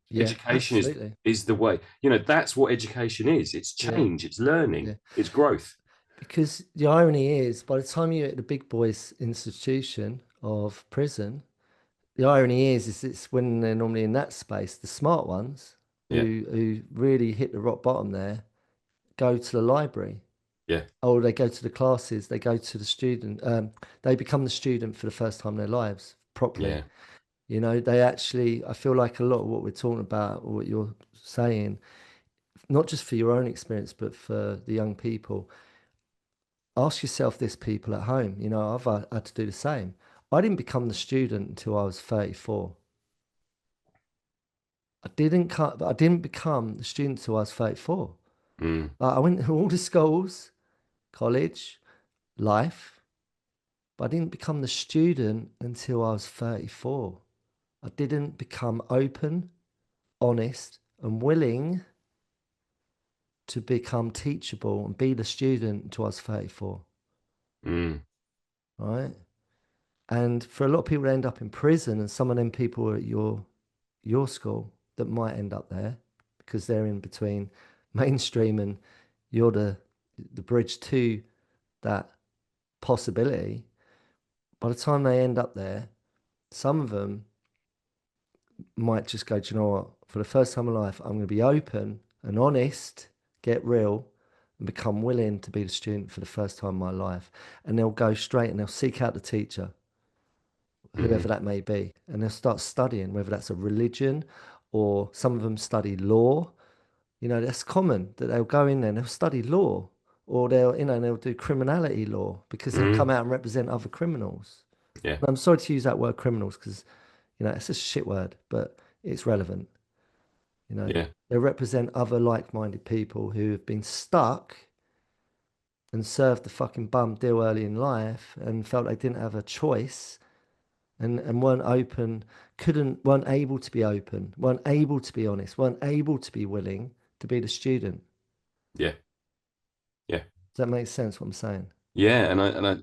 Yeah.
Education is
Absolutely.
is the way. That's what education is. It's
Yeah.
change. It's learning.
Yeah.
It's growth.
Because the irony is, by the time you're at the big boys institution of prison, the irony is it's when they're normally in that space, the smart ones
Yeah,
who really hit the rock bottom there go to the library.
yeah,
Or they go to the classes, they go to the student, they become the student for the first time in their lives properly.
yeah.
They actually, I feel like a lot of what we're talking about, or what you're saying, not just for your own experience, but for the young people, ask yourself this, people at home. I've had to do the same. I didn't become the student until I was 34. I didn't become the student until I was 34.
Mm,
I went to all the schools, college, life, but I didn't become the student until I was 34. I didn't become open, honest, and willing to become teachable and be the student until I was 34.
mm,
Right. And for a lot of people to end up in prison, and some of them people at your school that might end up there because they're in between mainstream and you're the bridge to that possibility. By the time they end up there, some of them might just go, do you know what? For the first time in life, I'm going to be open and honest, get real, and become willing to be the student for the first time in my life. And they'll go straight and they'll seek out the teacher,
Mm-hmm.
whoever that may be, and they'll start studying, whether that's a religion or some of them study law. You know, that's common that they'll go in there and they'll study law, or they'll, you know, they'll do criminality law because they'll
Mm-hmm.
come out and represent other criminals.
Yeah.
And I'm sorry to use that word criminals because, you know, it's a shit word, but it's relevant. You know,
Yeah.
they represent other like-minded people who have been stuck and served the fucking bum deal early in life and felt they didn't have a choice and weren't open, weren't able to be open, weren't able to be honest, weren't able to be willing to be the student.
Yeah. Yeah.
Does that make sense what I'm saying?
Yeah. And I,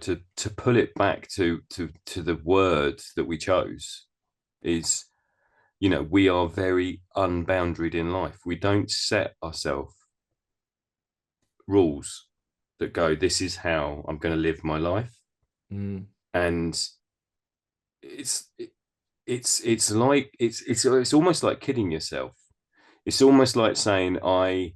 to pull it back to the word that we chose is, we are very unboundaried in life. We don't set ourselves rules that go, this is how I'm going to live my life.
Mm,
And it's it's like it's almost like kidding yourself. It's almost like saying, I'm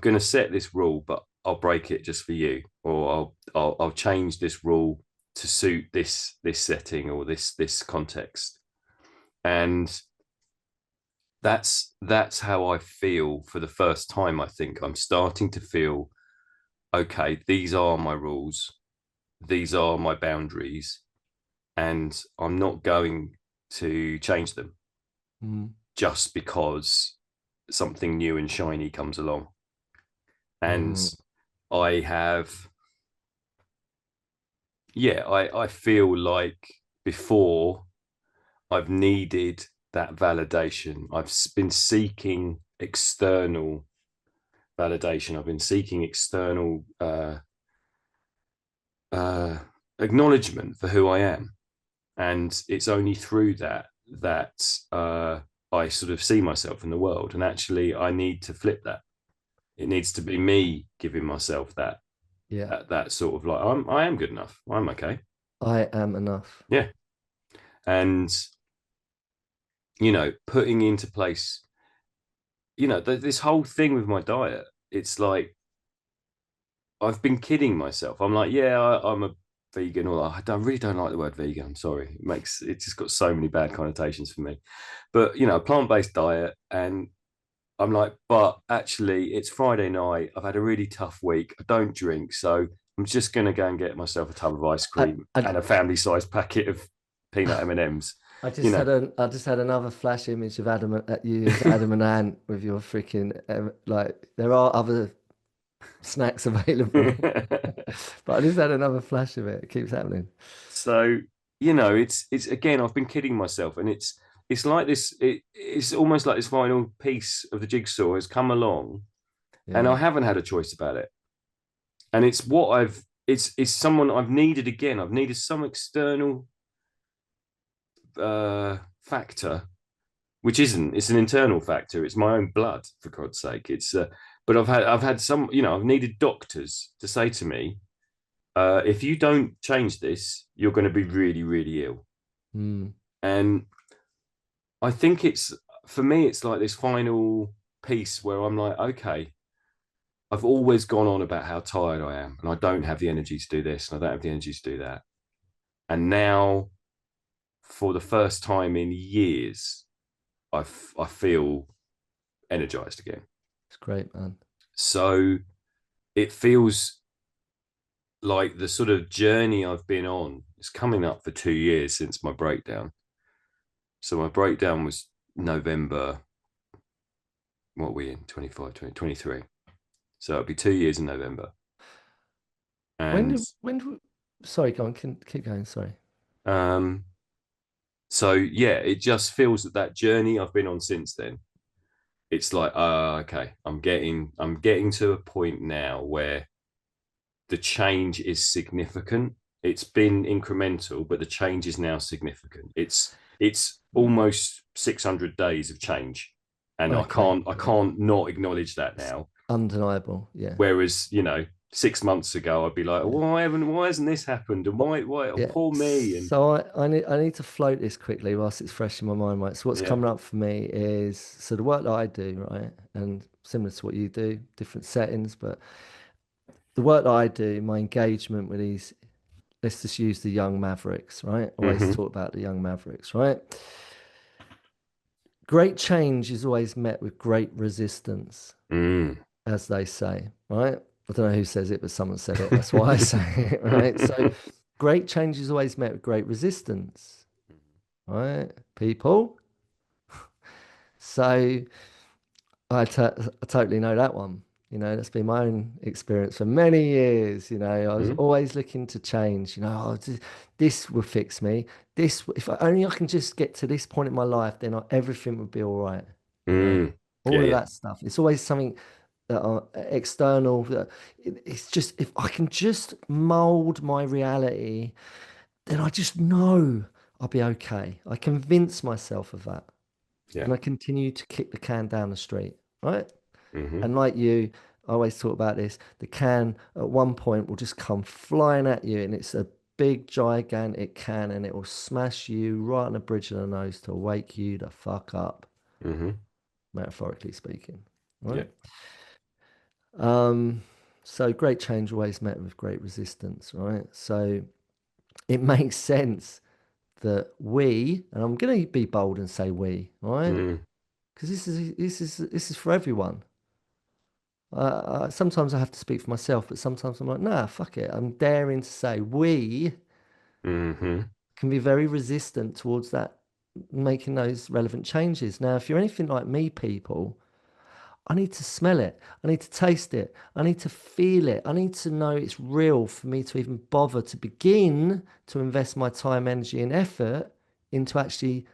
going to set this rule, but I'll break it just for you, or I'll change this rule to suit this setting or this context. And that's how I feel for the first time. I think I'm starting to feel, okay, these are my rules, these are my boundaries, and I'm not going to change them
mm,
just because something new and shiny comes along. And
mm,
I have, yeah, I feel like before I've needed that validation. I've been seeking external validation. I've been seeking external uh, acknowledgement for who I am, and it's only through that I sort of see myself in the world. And actually, I need to flip that. It needs to be me giving myself
yeah,
that sort of like, I am good enough. I'm okay.
I am enough.
Yeah, and putting into place, this whole thing with my diet. It's like I've been kidding myself. I'm like, yeah, I'm a vegan, or I really don't like the word vegan. I'm sorry. It's just got so many bad connotations for me. But a plant-based diet, and I'm like, but actually, it's Friday night. I've had a really tough week. I don't drink, so I'm just gonna go and get myself a tub of ice
I,
cream
I,
and a family-sized packet of peanut M&Ms. You know,
I just had another flash image of Adam at you as Adam and Ant with your freaking like there are other snacks available, but I just had another flash of it. It keeps happening.
so it's again. I've been kidding myself, and it's like this. It's almost like this final piece of the jigsaw has come along, and I
Yeah.
haven't had a choice about it. And it's what I've. It's someone I've needed again. I've needed some external factor, which isn't. It's an internal factor. It's my own blood, for God's sake. But I've had some. I've needed doctors to say to me, if you don't change this, you're going to be really, really ill.
Mm,
And I think it's for me, it's like this final piece where I'm like, okay, I've always gone on about how tired I am, and I don't have the energy to do this, and I don't have the energy to do that. And now, for the first time in years, I feel energized again.
it's great, man.
So it feels like the sort of journey I've been on is coming up for 2 years since my breakdown. So my breakdown was November, what are we in? 25, 20, 23. So it'll be 2 years in November. And
Sorry, go on, can keep going. Sorry.
um, so yeah, it just feels that journey I've been on since then. It's like, okay, I'm getting to a point now where the change is significant, It's been incremental, but the change is now significant. It's almost 600 days of change, and I
Okay,
can't I
yeah,
can't not acknowledge that
it's
now.
undeniable. Yeah,
Whereas 6 months ago, I'd be like,
yeah.
why hasn't this happened, and why oh,
Yeah.
poor me, and
So I need to float this quickly whilst it's fresh in my mind, right? So what's
yeah,
coming up for me is so the work that I do, right? And similar to what you do, different settings, but the work that I do, my engagement with these, let's just use the young mavericks, right? Always
mm-hmm.
talk about the young mavericks, right? Great change is always met with great resistance,
mm.
as they say, right? I don't know who says it, but someone said it. That's why I say it, right? So great change is always met with great resistance, right? People. So I totally know that one. That's been my own experience for many years. I was
mm.
always looking to change. Oh, this will fix me. If only I can just get to this point in my life, then everything would be all right.
Mm. Yeah,
All of
yeah,
that stuff. It's always something that are external. It's just if I can just mold my reality, then I just know I'll be okay. I convince myself of that.
yeah,
And I continue to kick the can down the street, right?
mm-hmm.
And like you, I always talk about this. The can at one point will just come flying at you, and it's a big, gigantic can, and it will smash you right on the bridge of the nose to wake you the fuck up,
Mm-hmm.
metaphorically speaking,
Yeah,
right? Um, so great change always met with great resistance, right? So it makes sense that we, and I'm going to be bold and say we, right?
mm.
Because this is for everyone. Sometimes I have to speak for myself, but sometimes I'm like, nah, fuck it. I'm daring to say we
Mm-hmm.
can be very resistant towards that, making those relevant changes. Now, if you're anything like me, people, I need to smell it. I need to taste it. I need to feel it. I need to know it's real for me to even bother to begin to invest my time, energy, and effort into actually,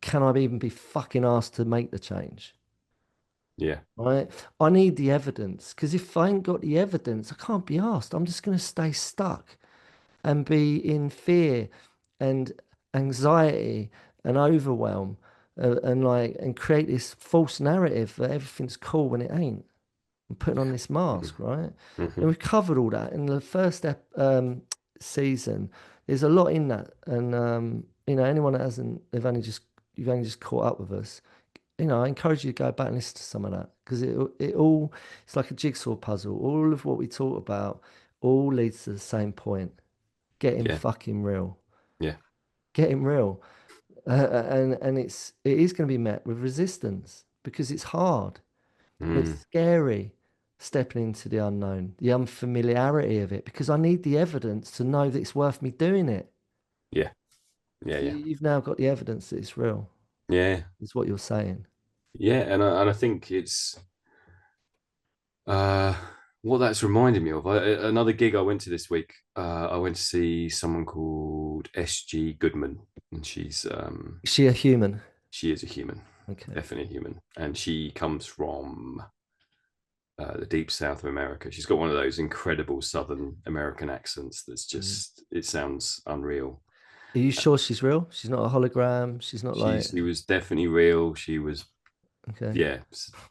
can I even be fucking asked to make the change?
Yeah,
Right? I need the evidence because if I ain't got the evidence, I can't be asked. I'm just going to stay stuck and be in fear and anxiety and overwhelm and create this false narrative that everything's cool when it ain't. I'm putting on this mask, right?
mm-hmm.
And we've covered all that in the first season. There's a lot in that, and anyone that hasn't, you've only just caught up with us. I encourage you to go back and listen to some of that because it's like a jigsaw puzzle. All of what we talk about all leads to the same point. Getting
Yeah,
fucking real.
yeah,
Getting real. And it is going to be met with resistance because it's hard and it's
mm.
scary stepping into the unknown, the unfamiliarity of it because I need the evidence to know that it's worth me doing it.
Yeah, yeah,
So
yeah,
you've now got the evidence that it's real,
yeah,
is what you're saying.
yeah, and I think it's uh what that's reminded me of. Another gig I went to this week. I went to see someone called SG Goodman, and
Is she a human?
she is a human,
Okay.
definitely a human, and she comes from the deep south of America. She's got one of those incredible Southern American accents that's
Mm.
just it sounds unreal.
Are you sure she's real? She's not a hologram. She's not like,
She was definitely real. She was
okay.
yeah,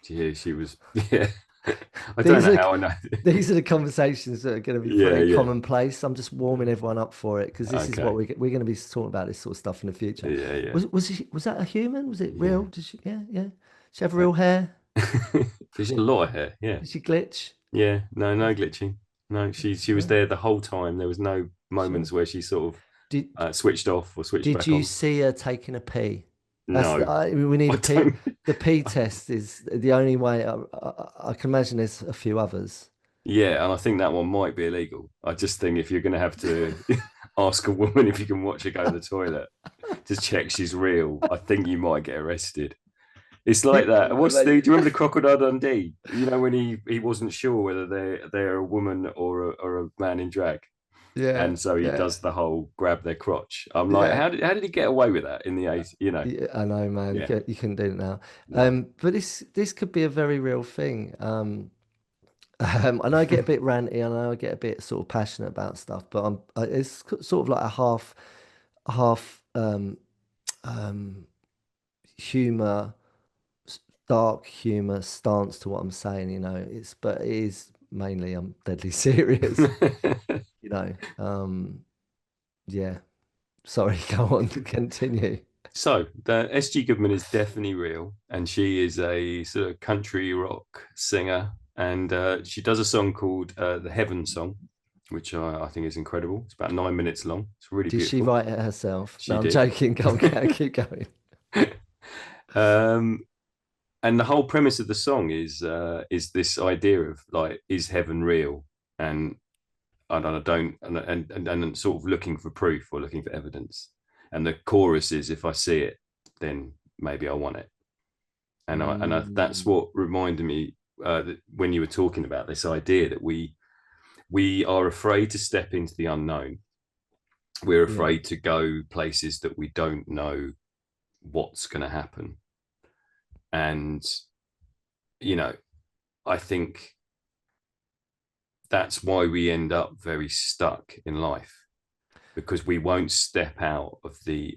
yeah, she was yeah. I don't
These
know
are
how I know.
these are the conversations that are going to be
Yeah,
pretty
yeah.
commonplace. I'm just warming everyone up for it because this is what
Okay.
we're going to be talking about this sort of stuff in the future.
Yeah, yeah,
Was that a human? Was it real?
yeah.
Did she? Yeah, yeah. She have real hair?
There's a lot of hair. Yeah,
Did she glitch?
yeah. No, no glitching. No, she was
No?
there the whole time. There was no
Sure.
moments where she sort of
Did
switched off or switched
Did
back
you
on.
see her taking a pee?
No,
We need
I
a pee.
don't.
The pee test is the only way. I can imagine there's a few others.
Yeah, and I think that one might be illegal. I just think if you're going to have to ask a woman if you can watch her go to the toilet to check she's real, I think you might get arrested. It's like that. Do you remember the Crocodile Dundee? When he wasn't sure whether they're a woman or a man in drag,
Yeah,
and so he
yeah,
does the whole grab their crotch. I'm like,
yeah.
how did he get away with that in the 80s?
Yeah, I know, man.
Yeah,
You couldn't do it now.
no,
But this could be a very real thing. I know I get a bit ranty, I know I get a bit sort of passionate about stuff, but it's sort of like a half um, humor, dark humor stance to what I'm saying. But it is mainly I'm deadly serious. You know, yeah. Sorry, go on, continue.
So the SG Goodman is definitely real, and she is a sort of country rock singer, and she does a song called "The Heaven Song," which I think is incredible. It's about 9 minutes long. It's really
Did she
beautiful.
write it herself?
She
No, I'm
did.
joking. Go on, keep going.
um, and the whole premise of the song is this idea of like, is heaven real? And I don't, and sort of looking for proof or looking for evidence. And the chorus is, if I see it, then maybe I want it. That's
Mm,
what reminded me that when you were talking about this idea that we are afraid to step into the unknown. We're
yeah.
afraid to go places that we don't know what's going to happen. And you know, I think that's why we end up very stuck in life, because we won't step out of the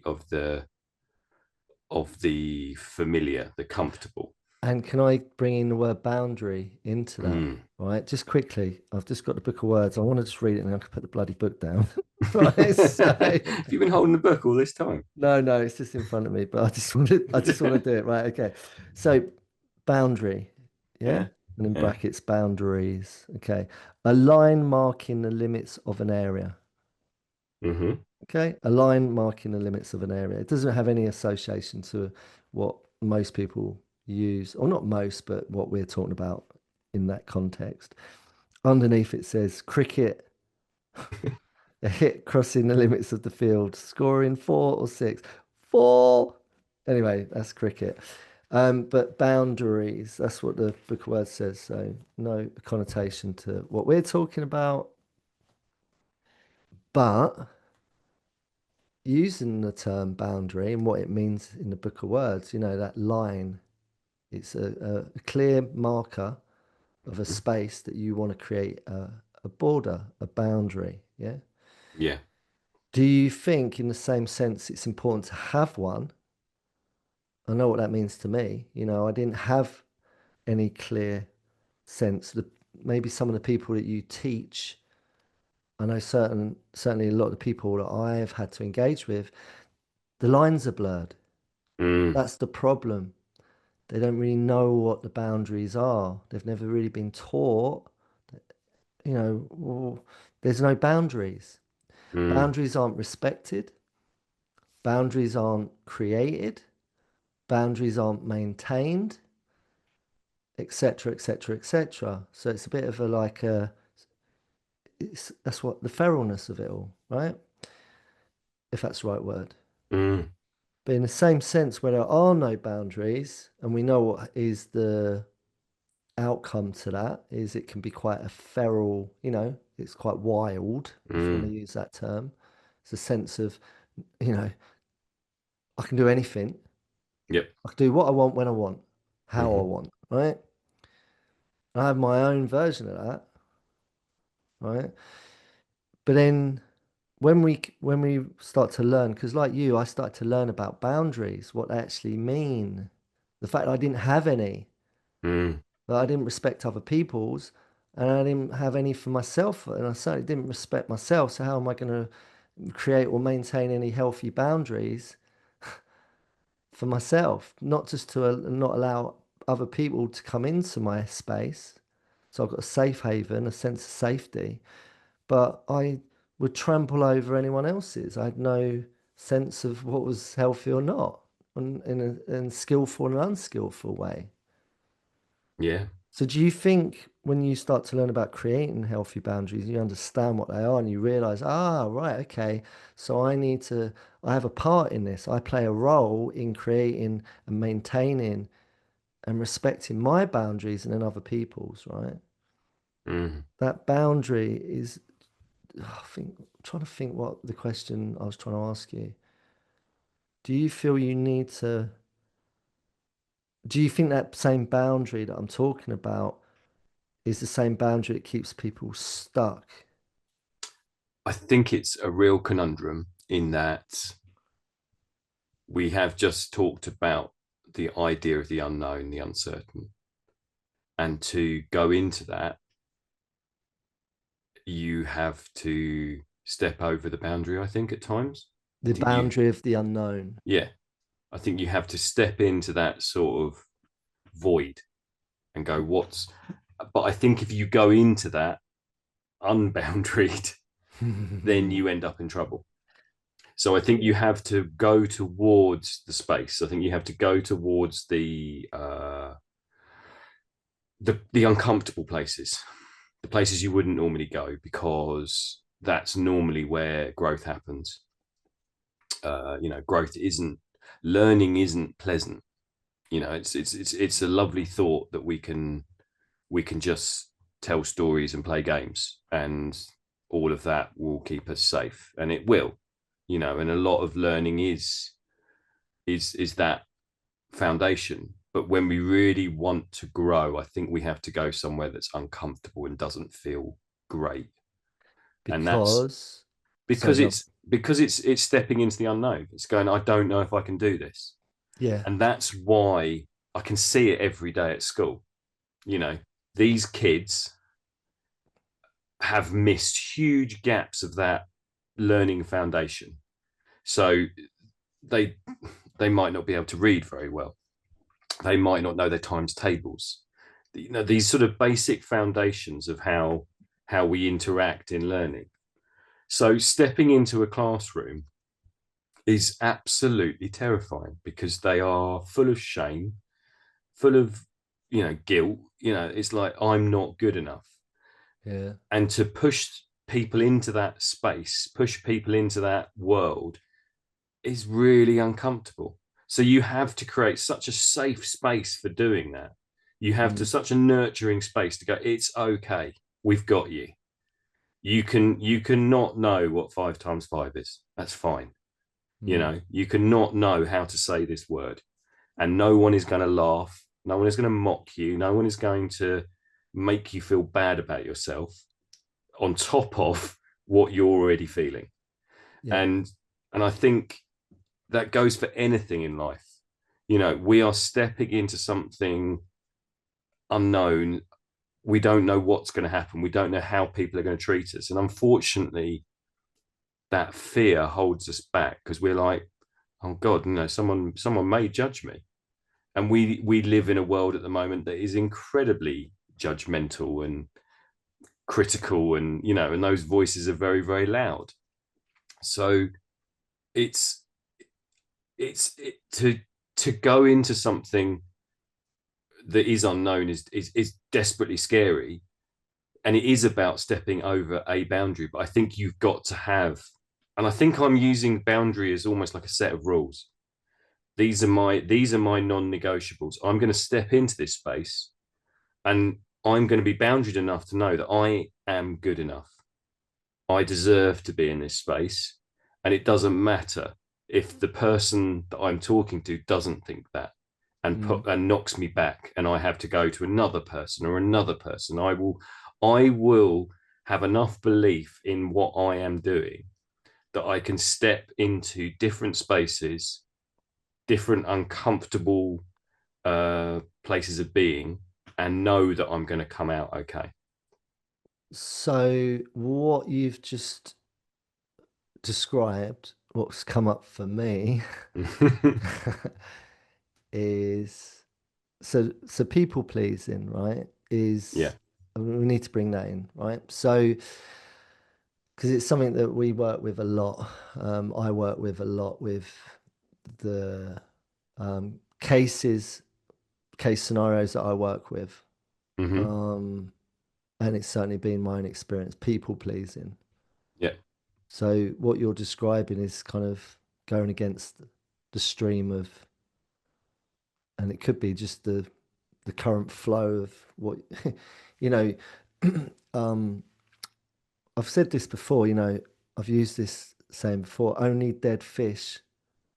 familiar, the comfortable.
And can I bring in the word boundary into that?
Mm.
Right, just quickly. I've just got the book of words. I want to just read it and I can put the bloody book down. Right, so
Have you been holding the book all this time?
no, it's just in front of me, but I just want to do it. Right, okay. So boundary, yeah,
Yeah,
and in
yeah.
brackets boundaries. Okay, a line marking the limits of an area.
Hmm.
Okay, a line marking the limits of an area. It doesn't have any association to what most people use, or not most, but what we're talking about in that context. Underneath it says cricket, a hit crossing the limits of the field, scoring 4 or 6. Four. Anyway, that's cricket. But boundaries, that's what the book of words says. So no connotation to what we're talking about. But using the term boundary and what it means in the book of words, that line, it's a clear marker of a space that you want to create a border, a boundary. Yeah.
Yeah.
Do you think, in the same sense, it's important to have one? I know what that means to me. I didn't have any clear sense. Maybe some of the people that you teach, I know certainly a lot of the people that I've had to engage with, the lines are blurred.
Mm,
That's the problem. They don't really know what the boundaries are. They've never really been taught, well, there's no boundaries.
mm,
Boundaries aren't respected. Boundaries aren't created. Boundaries aren't maintained, etc., etc., etc. So it's a bit of a like a, that's what the feralness of it all, right? If that's the right word.
mm,
But in the same sense, where there are no boundaries, and we know what is the outcome to that, is it can be quite a feral, it's quite wild, if you want to
mm.
use that term. It's a sense of, you know, I can do anything.
Yep.
I can do what I want when I want, how I
Hmm.
want, right? I have my own version of that, right? But then when we start to learn, because like you, I started to learn about boundaries, what they actually mean, the fact that I didn't have any,
Mm,
that I didn't respect other people's, and I didn't have any for myself, and I certainly didn't respect myself. So how am I going to create or maintain any healthy boundaries for myself? Not just to not allow other people to come into my space. So I've got a safe haven, a sense of safety, but I would trample over anyone else's. I had no sense of what was healthy or not, in skillful and unskillful way.
yeah.
So do you think when you start to learn about creating healthy boundaries, you understand what they are and you realize, right, okay, so I have a part in this. I play a role in creating and maintaining and respecting my boundaries and then other people's, right?
Mm.
That boundary is, I'm trying to think what the question I was trying to ask you. Do you feel you need to, do you think that same boundary that I'm talking about is the same boundary that keeps people stuck.
I think it's a real conundrum in that we have just talked about the idea of the unknown, the uncertain. And to go into that, you have to step over the boundary, I think, at times. I
The
think you,
boundary of the unknown.
yeah, I think you have to step into that sort of void and go, what's, but I think if you go into that unboundaried, then you end up in trouble. So I think you have to go towards the space. I think you have to go towards the uncomfortable places, the places you wouldn't normally go, because that's normally where growth happens. Growth isn't learning isn't pleasant. It's a lovely thought that we can just tell stories and play games, and all of that will keep us safe, and it will. And a lot of learning is that foundation. But when we really want to grow, I think we have to go somewhere that's uncomfortable and doesn't feel great. And that's
Because, sorry,
because
go on.
it's stepping into the unknown. It's going, I don't know if I can do this.
Yeah,
And that's why I can see it every day at school. You know, these kids have missed huge gaps of that learning foundation. So they they might not be able to read very well. They might not know their times tables. These sort of basic foundations of how we interact in learning. So stepping into a classroom is absolutely terrifying because they are full of shame, full of guilt. It's like, I'm not good enough.
yeah.
And to push people into that space, push people into that world, is really uncomfortable. So you have to create such a safe space for doing that. You have to
Mm,
such a nurturing space to go, it's okay, we've got you. You can not know what 5 times 5 is. That's fine.
mm,
You cannot know how to say this word, and no one is going to laugh. No one is going to mock you. No one is going to make you feel bad about yourself on top of what you're already feeling.
yeah.
And I think that goes for anything in life. We are stepping into something unknown. We don't know what's going to happen. We don't know how people are going to treat us. And unfortunately, that fear holds us back because we're like, oh God, someone may judge me. And we live in a world at the moment that is incredibly judgmental and critical, and those voices are very, very loud. So it's to go into something that is unknown is desperately scary, and it is about stepping over a boundary. But I think you've got to have, and I think I'm using boundary as almost like a set of rules. These are my non-negotiables. I'm going to step into this space, and I'm going to be boundaried enough to know that I am good enough. I deserve to be in this space, and it doesn't matter if the person that I'm talking to doesn't think that, and
Mm.
knocks me back, and I have to go to another person or another person. I will have enough belief in what I am doing that I can step into different spaces, different uncomfortable places of being, and know that I'm going to come out okay.
So what you've just described, what's come up for me is so people pleasing, right?
Yeah.
We need to bring that in, right? So because it's something that we work with a lot. I work with a lot with the case scenarios that I work with.
Hmm.
Um, and it's certainly been my own experience, people pleasing.
Yeah.
So what you're describing is kind of going against the stream of, and it could be just the current flow of what, you know, um, I've said this before, I've used this saying before, only dead fish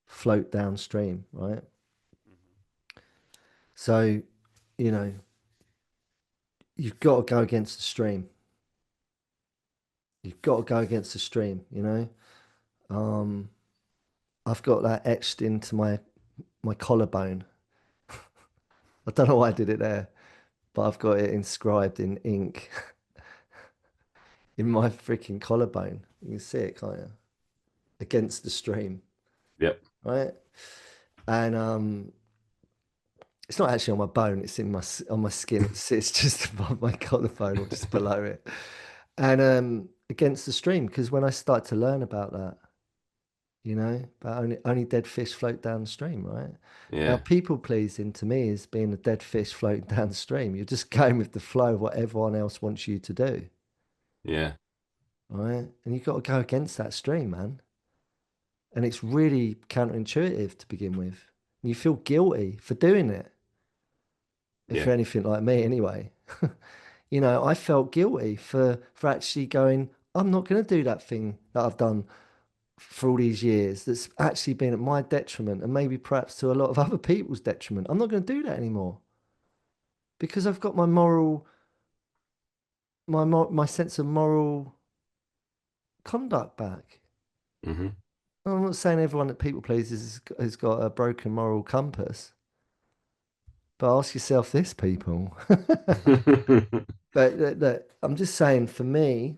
float downstream, right? So, you know, you've got to go against the stream. You've got to go against the stream, you know? Um, I've got that etched into my collarbone. I don't know why I did it there, but I've got it inscribed in ink in my freaking collarbone. You can see it, can't you? Against the stream,
Yep.
right? And it's not actually on my bone, it's in on my skin. It sits just above my collarbone or just below it. And against the stream, because when I start to learn about that, you know, but only dead fish float downstream, right? Now,
Yeah.
people pleasing to me is being a dead fish floating downstream. You're just going with the flow of what everyone else wants you to do,
Yeah.
right? And you've got to go against that stream, man. And it's really counterintuitive to begin with. And you feel guilty for doing it, if
Yeah.
you're anything like me, anyway. You know, I felt guilty for actually going, I'm not going to do that thing that I've done for all these years that's actually been at my detriment and maybe perhaps to a lot of other people's detriment. I'm not going to do that anymore because I've got my moral, my sense of moral conduct back.
Hmm.
I'm not saying everyone that people pleases has got a broken moral compass, but ask yourself this, people. But I'm just saying, for me,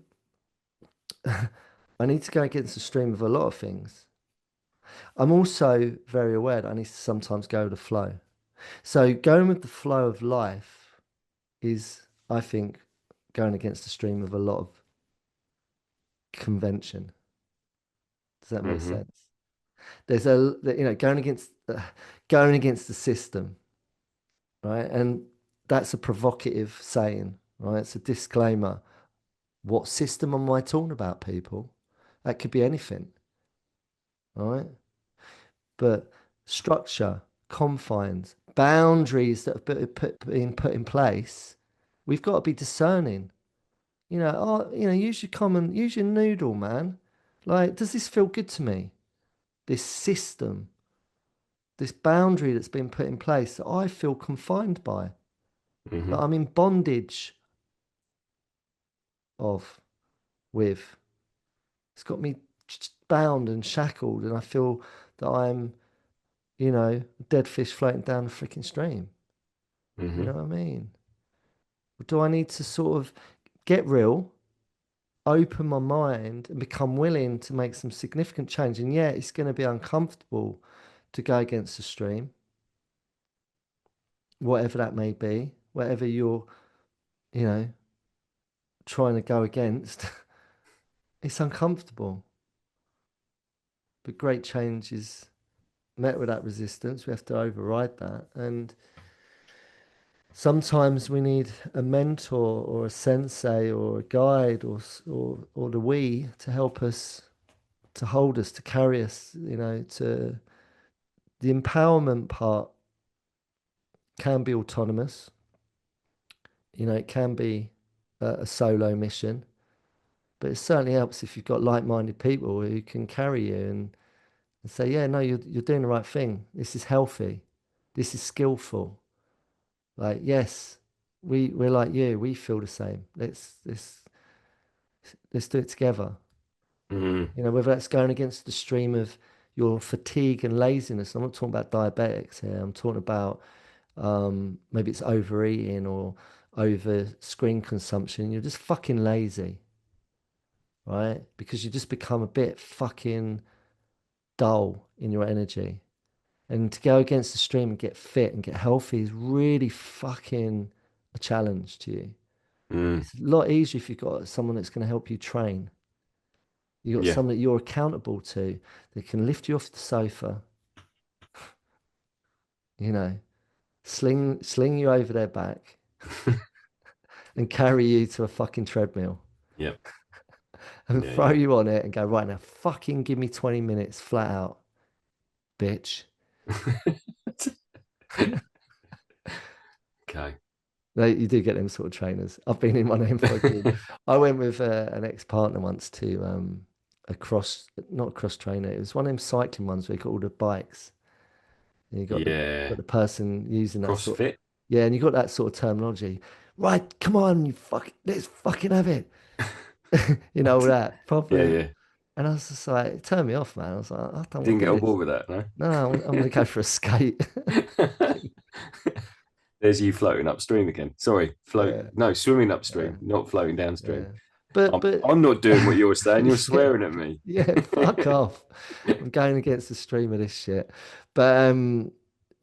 I need to go against the stream of a lot of things. I'm also very aware that I need to sometimes go with the flow. So going with the flow of life is, I think, going against the stream of a lot of convention. Does that make
Hmm.
sense? You know, going against the system, right? And that's a provocative saying, right? It's a disclaimer. What system am I talking about, people? That could be anything, right? But structure, confines, boundaries that have been put in place, we've got to be discerning. Use your noodle, man. Like, does this feel good to me? This system, this boundary that's been put in place that I feel confined by, that
Hmm.
I'm in bondage of, with. It's got me bound and shackled, and I feel that I'm, a dead fish floating down the freaking stream. You
Hmm.
know what I mean? Or do I need to sort of get real, open my mind, and become willing to make some significant change? And yeah, it's going to be uncomfortable to go against the stream, whatever that may be, whatever you're, you know, trying to go against. It's uncomfortable, but great change is met with that resistance. We have to override that. And sometimes we need a mentor or a sensei or a guide or the we to help us, to hold us, to carry us, to the empowerment part can be autonomous. It can be a solo mission, but it certainly helps if you've got like-minded people who can carry you and say, yeah, no, you're doing the right thing. This is healthy. This is skillful. Like, yes, we're like you. We feel the same. Let's do it together.
Hmm.
Whether that's going against the stream of your fatigue and laziness. I'm not talking about diabetics here. I'm talking about maybe it's overeating or over screen consumption. You're just fucking lazy, right? Because you just become a bit fucking dull in your energy. And to go against the stream and get fit and get healthy is really fucking a challenge to you.
Mm.
It's a lot easier if you've got someone that's going to help you train. You've got
Yeah.
someone that you're accountable to that can lift you off the sofa, you know, sling you over their back and carry you to a fucking treadmill
Yep.
and
Yeah.
throw
Yeah.
you on it and go, right now, fucking give me 20 minutes flat out, bitch.
Okay.
You do get them sort of trainers. I've been in one of them for a gig. I went with an ex-partner once to not a cross trainer. It was one of them cycling ones where you got all the bikes and you got
Yeah.
the person using that sort.
CrossFit.
Yeah, and you got that sort of terminology. Right, come on, you fuck, let's fucking have it. All that
Yeah,
proper.
yeah.
And I was just like, it turned me off, man. I was like, I don't want
Didn't
to
get
do
on
this.
board with that, no.
No, I'm going to go for a skate.
There's you floating upstream again. Sorry, float.
Yeah,
No, swimming
yeah,
upstream, not floating downstream.
yeah. But
I'm not doing what you're saying. You're
yeah,
swearing at me.
yeah, fuck off. I'm going against the stream of this shit. But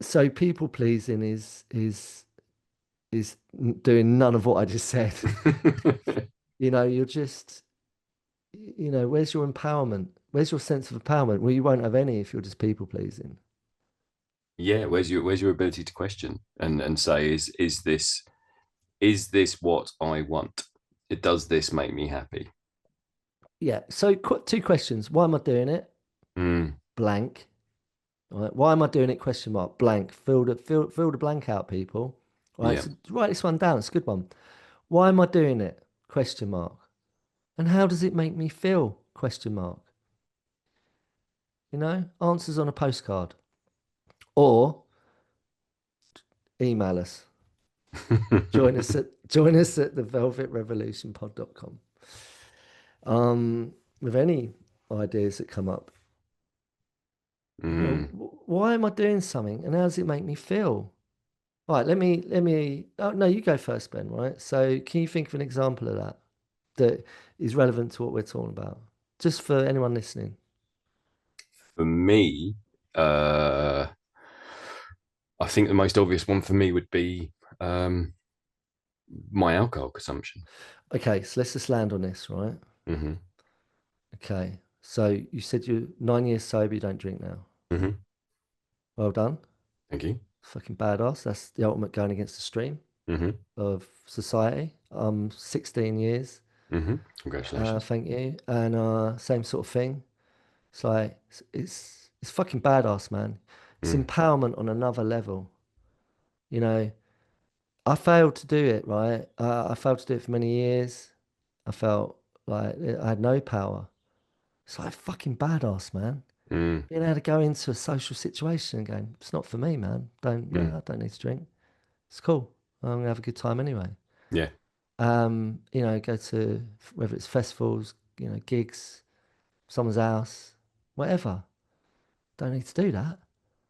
so people pleasing is doing none of what I just said. You're just, where's your empowerment? Where's your sense of empowerment? Well, you won't have any if you're just people pleasing.
Yeah, where's your ability to question and say is this what I want? It does this make me happy?
Yeah. So two questions. Why am I doing it?
Mm,
Blank. All right. Why am I doing it? Question mark. Blank. Fill the blank out, people. All right.
yeah.
So write this one down. It's a good one. Why am I doing it? Question mark. And how does it make me feel? Question mark. Answers on a postcard or email us. Join us at the velvetrevolutionpod.com. With any ideas that come up.
Mm.
Why am I doing something and how does it make me feel? All right, let me. Oh, no, you go first, Ben, right? So, can you think of an example of that is relevant to what we're talking about? Just for anyone listening.
For me, uh, I think the most obvious one for me would be um, my alcohol consumption.
Okay, so let's just land on this, right?
Hmm.
Okay, so you said you're 9 years sober, you don't drink now.
Hmm.
Well done.
Thank you.
Fucking badass. That's the ultimate going against the stream
Hmm.
of society. 16 years.
Hmm. Congratulations.
Thank you. And same sort of thing. It's like it's fucking badass, man. It's
Mm.
empowerment on another level. You know, I failed to do it, right? I failed to do it for many years. I felt like I had no power. It's like fucking badass, man.
Mm.
Being able to go into a social situation and going, it's not for me, man.
Mm.
I don't need to drink. It's cool. I'm gonna have a good time anyway.
Yeah.
Go to whether it's festivals, gigs, someone's house, whatever. Don't need to do that.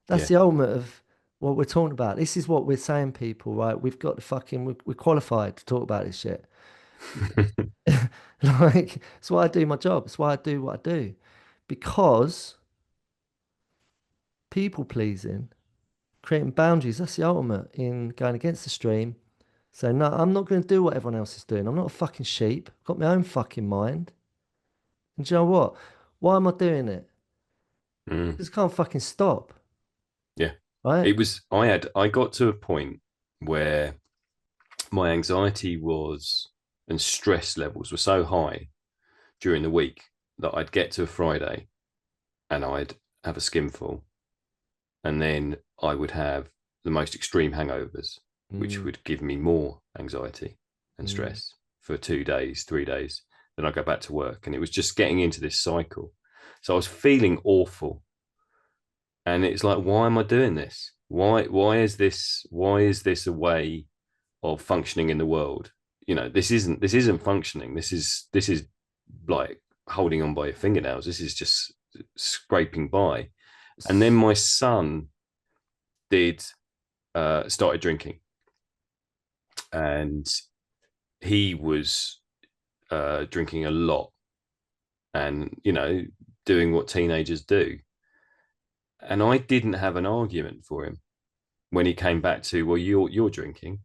That's
Yeah.
the ultimate of what we're talking about. This is what we're saying, people, right? We've got the fucking, we're qualified to talk about this shit. Like, it's why I do my job. It's why I do what I do. Because people pleasing, creating boundaries, that's the ultimate in going against the stream. So, no, I'm not going to do what everyone else is doing. I'm not a fucking sheep. I've got my own fucking mind. And do you know what? Why am I doing it?
Mm.
Just can't fucking stop,
Yeah.
right?
I got to a point where my anxiety was and stress levels were so high during the week that I'd get to a Friday and I'd have a skinful, and then I would have the most extreme hangovers, which
Mm,
would give me more anxiety and
mm.
stress for 2 days, 3 days. Then I go back to work, and it was just getting into this cycle. So I was feeling awful, and it's like, why am I doing this? Why is this a way of functioning in the world? This isn't functioning. This is like holding on by your fingernails. This is just scraping by. And then my son did started drinking, and he was drinking a lot, and doing what teenagers do. And I didn't have an argument for him when he came back to, well, you're drinking,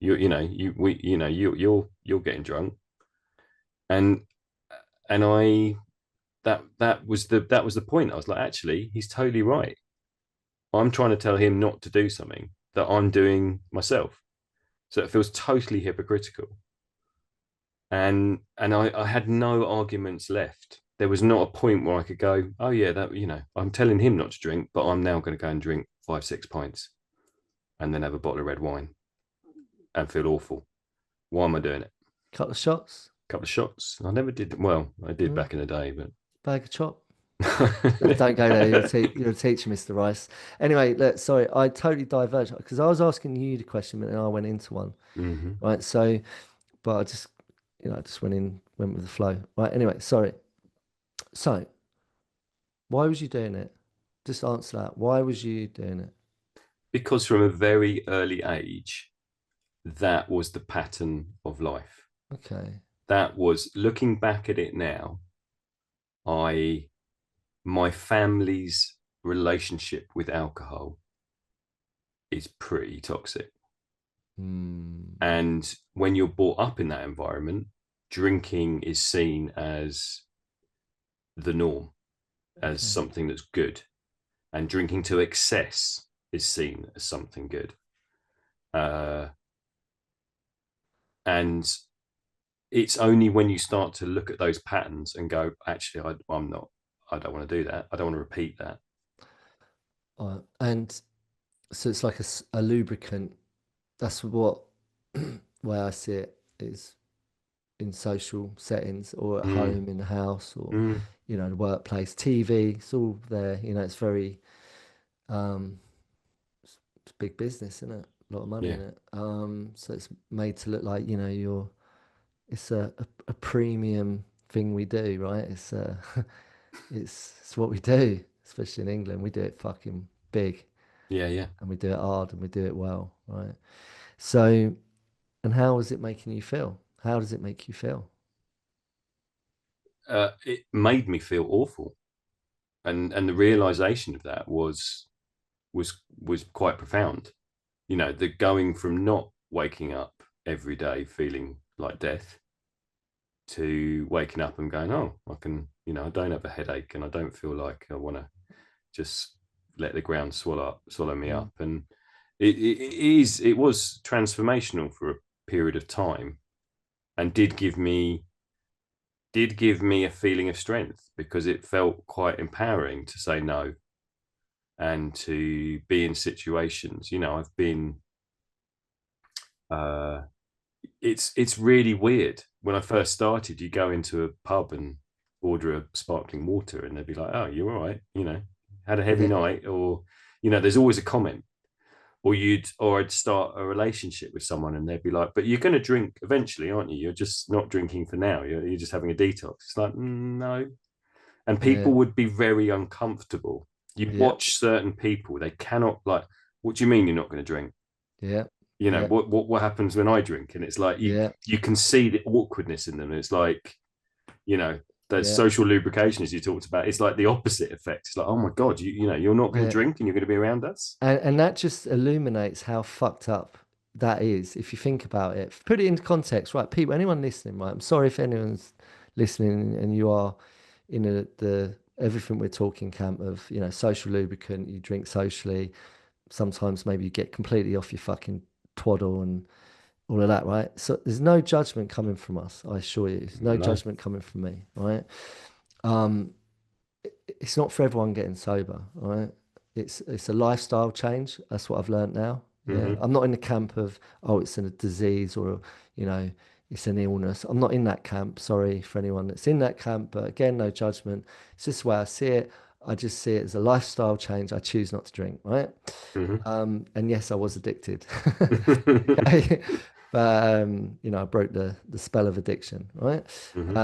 you're getting drunk, and I that was the point. I was like, actually, he's totally right. I'm trying to tell him not to do something that I'm doing myself. So it feels totally hypocritical. And I had no arguments left. There was not a point where I could go, oh yeah, that I'm telling him not to drink, but I'm now going to go and drink 5, 6 pints and then have a bottle of red wine and feel awful. Why am I doing it?
Couple of shots,
A couple of shots. I never did. Well, I did
mm,
back in the day, but
bag of chop. Don't go there. You're a teacher, Mr. Rice. Anyway, look, sorry, I totally diverged because I was asking you the question, but then I went into one.
Hmm.
Right. So, but I just, I just went with the flow. Right. Anyway, sorry. So, why was you doing it? Just answer that. Why was you doing it?
Because from a very early age, that was the pattern of life.
Okay.
That was looking back at it now. I My family's relationship with alcohol is pretty toxic.
Hmm.
And when you're brought up in that environment, drinking is seen as the norm, as
Okay.
something that's good. And drinking to excess is seen as something good. Uh, and it's only when you start to look at those patterns and go, actually, I'm not, I don't want to do that. I don't want to repeat that.
And so it's like a lubricant. That's what way I see it is in social settings or at
Mm,
home in the house or
mm,
the workplace. TV, it's all there. It's very um, it's big business, isn't it? A lot of money
yeah,
in it. So it's made to look like it's a premium thing we do, right? It's what we do, especially in England. We do it fucking big
yeah, yeah.
and we do it hard and we do it well, right? So, and how is it making you feel? How does it make you feel?
It made me feel awful, and the realization of that was quite profound. The going from not waking up every day feeling like death to waking up and going, oh, I can, I don't have a headache and I don't feel like I want to just let the ground swallow me
Mm.
up. And it was transformational for a period of time, and did give me a feeling of strength because it felt quite empowering to say no and to be in situations. I've been uh it's really weird. When I first started, you go into a pub and order a sparkling water and they'd be like, oh, you're all right, had a heavy
Yeah,
night, or there's always a comment. Or I'd start a relationship with someone and they'd be like, but you're going to drink eventually, aren't you? You're just not drinking for now. You're just having a detox. It's like, no. And
yeah,
people would be very uncomfortable. You
yeah,
watch certain people, they cannot, like, what do you mean you're not going to drink?
yeah, yeah,
What happens when I drink? And it's like
yeah,
you can see the awkwardness in them. It's like, you know, the
yeah,
social lubrication as you talked about, it's like the opposite effect. It's like, oh my God, you're not going to
yeah.
drink and you're going to be around us.
And that just illuminates how fucked up that is. If you think about it, put it into context, right? People, anyone listening, right? I'm sorry if anyone's listening and you are in the everything we're talking camp of, social lubricant, you drink socially. Sometimes maybe you get completely off your fucking twaddle and all of that, right? So there's no judgment coming from us, I assure you. There's no
No.
judgment coming from me, right? Um, it's not for everyone getting sober, right? It's a lifestyle change. That's what I've learned now. Yeah,
Mm-hmm.
I'm not in the camp of it's a disease or you know it's an illness. I'm not in that camp. Sorry for anyone that's in that camp, but again, no judgment. It's just the way I see it. I just see it as a lifestyle change. I choose not to drink, right? And yes, I was addicted.
Mm-hmm.
Okay. But I broke the spell of addiction, right?
Mm-hmm.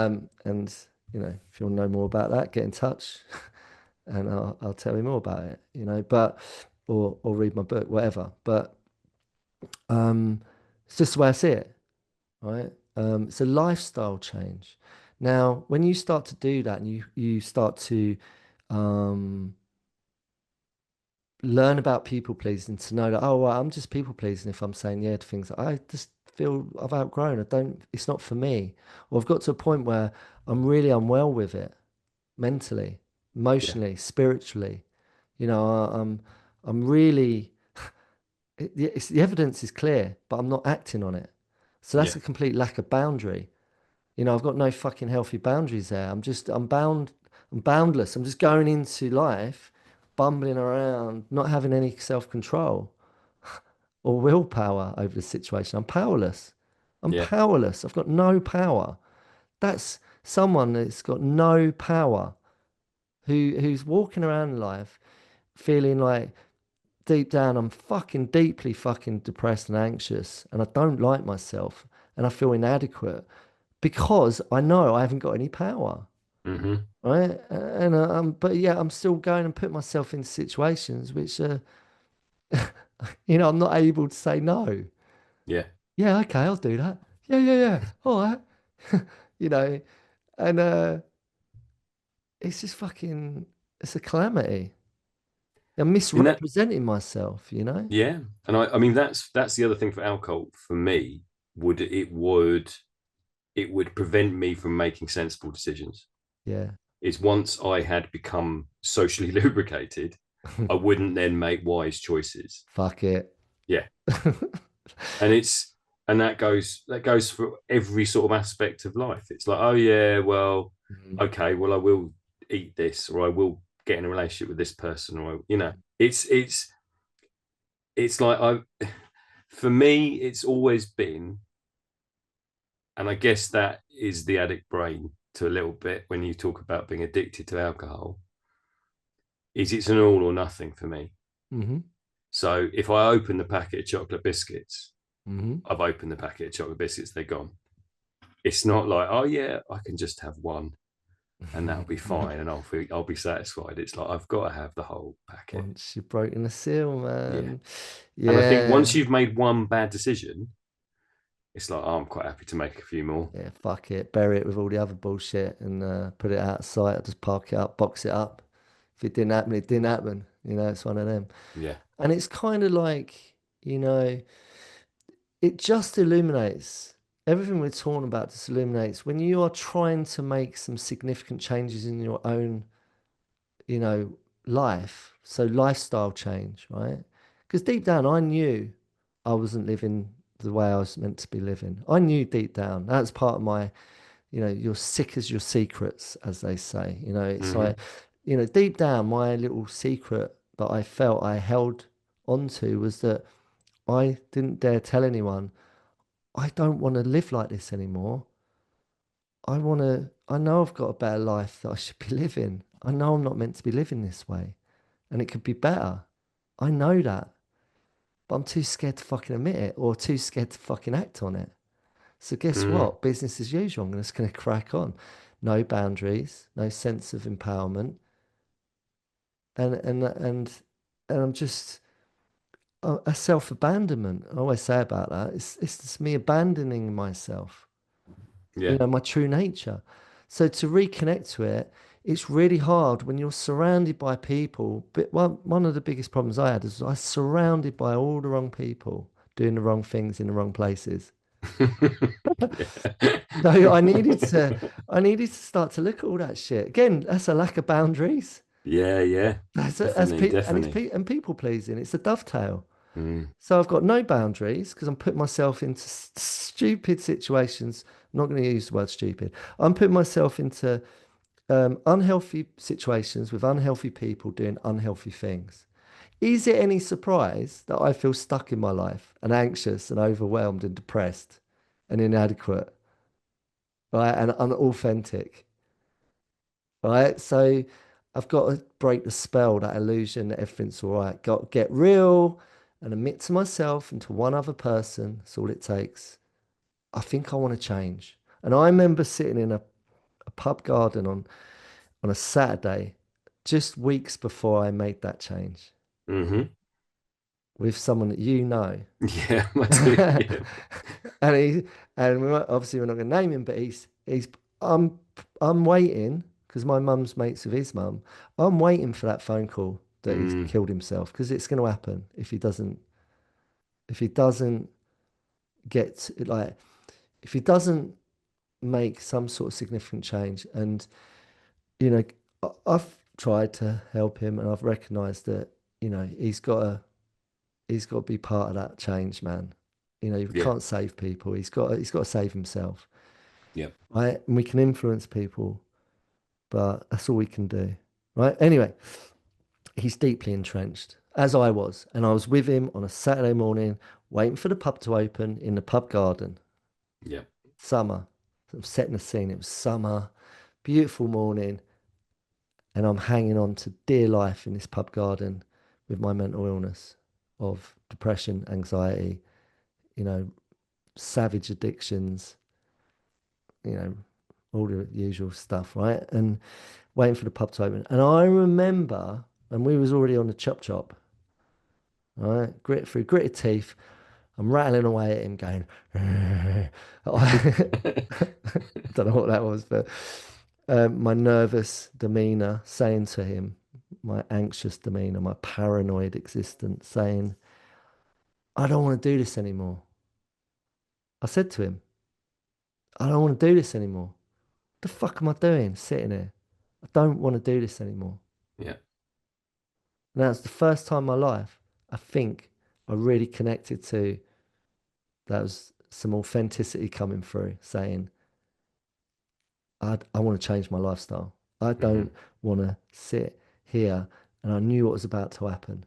And if you want to know more about that, get in touch and I'll tell you more about it, but or read my book, whatever. But it's just the way I see it, right? It's a lifestyle change. Now, when you start to do that and you start to um, learn about people pleasing, to know that, oh, well, I'm just people pleasing if I'm saying yeah to things that I just feel I've outgrown. I don't, it's not for me. Or I've got to a point where I'm really unwell with it mentally,
Yeah.
emotionally, spiritually. I'm really, the evidence is clear, but I'm not acting on it. So that's
Yeah.
a complete lack of boundary. I've got no fucking healthy boundaries there. I'm boundless. I'm just going into life, bumbling around, not having any self-control or willpower over the situation. I'm powerless. I'm
Yeah.
powerless. I've got no power. That's someone that's got no power who's walking around life feeling like deep down I'm fucking deeply fucking depressed and anxious and I don't like myself and I feel inadequate because I know I haven't got any power,
Hmm.
right? And but yeah, I'm still going and put myself in situations which I'm not able to say no.
Yeah.
Yeah, okay, I'll do that. Yeah, yeah, yeah. All right. You know, and it's just fucking it's a calamity. I'm
In that,
misrepresenting myself, you know?
yeah. And I mean, that's the other thing for alcohol for me. Would it would prevent me from making sensible decisions.
Yeah.
Is once I had become socially lubricated, I wouldn't then make wise choices.
Fuck it.
Yeah. And that goes for every sort of aspect of life. It's like, oh yeah, well,
Mhm.
okay, well, I will eat this, or I will get in a relationship with this person, or it's like I for me, it's always been, and I guess that is the addict brain to a little bit when you talk about being addicted to alcohol, is it's an all or nothing for me.
Hmm.
So if I open the packet of chocolate biscuits,
Hmm.
I've opened the packet of chocolate biscuits, they're gone. It's not like, oh yeah, I can just have one and that'll be fine and I'll be satisfied. It's like I've got to have the whole packet.
Once you've broken the seal,
Yeah.
man.
And I think
Yeah.
once you've made one bad decision, it's like, oh, I'm quite happy to make a few more.
Yeah, fuck it. Bury it with all the other bullshit and put it out of sight. I'll just park it up, box it up. If it didn't happen, it didn't happen. It's one of them.
Yeah.
And it's kind of like, you know, it just illuminates everything we're talking about, just illuminates when you are trying to make some significant changes in your own you know, life. So lifestyle change, right? Because deep down, I knew I wasn't living the way I was meant to be living. I knew deep down. That's part of my, you're sick as your secrets, as they say. It's
Mm-hmm.
like, deep down, my little secret that I felt I held onto was that I didn't dare tell anyone, I don't want to live like this anymore. I know I've got a better life that I should be living. I know I'm not meant to be living this way and it could be better. I know that, but I'm too scared to fucking admit it or too scared to fucking act on it. So guess
Mm.
what? Business as usual. I'm just going to crack on. No boundaries, no sense of empowerment, and I'm just a self-abandonment. I always say about that. It's just me abandoning myself.
Yeah.
My true nature. So to reconnect to it, it's really hard when you're surrounded by people. But one of the biggest problems I had is I was surrounded by all the wrong people doing the wrong things in the wrong places.
Yeah.
So I needed to start to look at all that shit. Again, that's a lack of boundaries.
Yeah, yeah.
As
Definitely,
pe and it's
definitely.
pe and people pleasing. It's a dovetail.
Mm.
So I've got no boundaries because I'm putting myself into stupid situations. I'm not going to use the word stupid. I'm putting myself into unhealthy situations with unhealthy people doing unhealthy things. Is it any surprise that I feel stuck in my life and anxious and overwhelmed and depressed and inadequate, right? And unauthentic, right? So I've got to break the spell, that illusion that everything's all right. Got to get real and admit to myself and to one other person. That's all it takes. I think I want to change. And I remember sitting in a pub garden on a Saturday, just weeks before I made that change
Hmm.
with someone that you know.
Yeah, I do. Yeah.
And obviously we're not going to name him, but he's I'm I'm waiting because my mum's mates with his mum. I'm waiting for that phone call that he's
Mm.
killed himself because it's going to happen if he doesn't get like if he doesn't make some sort of significant change. And you know I've tried to help him and I've recognized that he's got to be part of that change, man. You
Yeah.
can't save people. He's got to save himself,
Yeah.
right? And we can influence people, but that's all we can do, right? Anyway, he's deeply entrenched, as I was, and I was with him on a Saturday morning, waiting for the pub to open in the pub garden.
Yeah.
Summer, I'm setting the scene. It was summer, beautiful morning, and I'm hanging on to dear life in this pub garden with my mental illness of depression, anxiety, you know, savage addictions, you know, all the usual stuff, right? And waiting for the pub to open. And I remember, and we was already on the chop chop, right? Gritted teeth. I'm rattling away at him, going. I don't know what that was, but my nervous demeanor, saying to him, my anxious demeanor, my paranoid existence, saying, "I don't want to do this anymore." I said to him, "I don't want to do this anymore. What the fuck am I doing sitting here? I don't want to do this anymore."
Yeah.
And that's the first time in my life I think I really connected to that was some authenticity coming through, saying, I want to change my lifestyle. I
Hmm.
don't want to sit here. And I knew what was about to happen.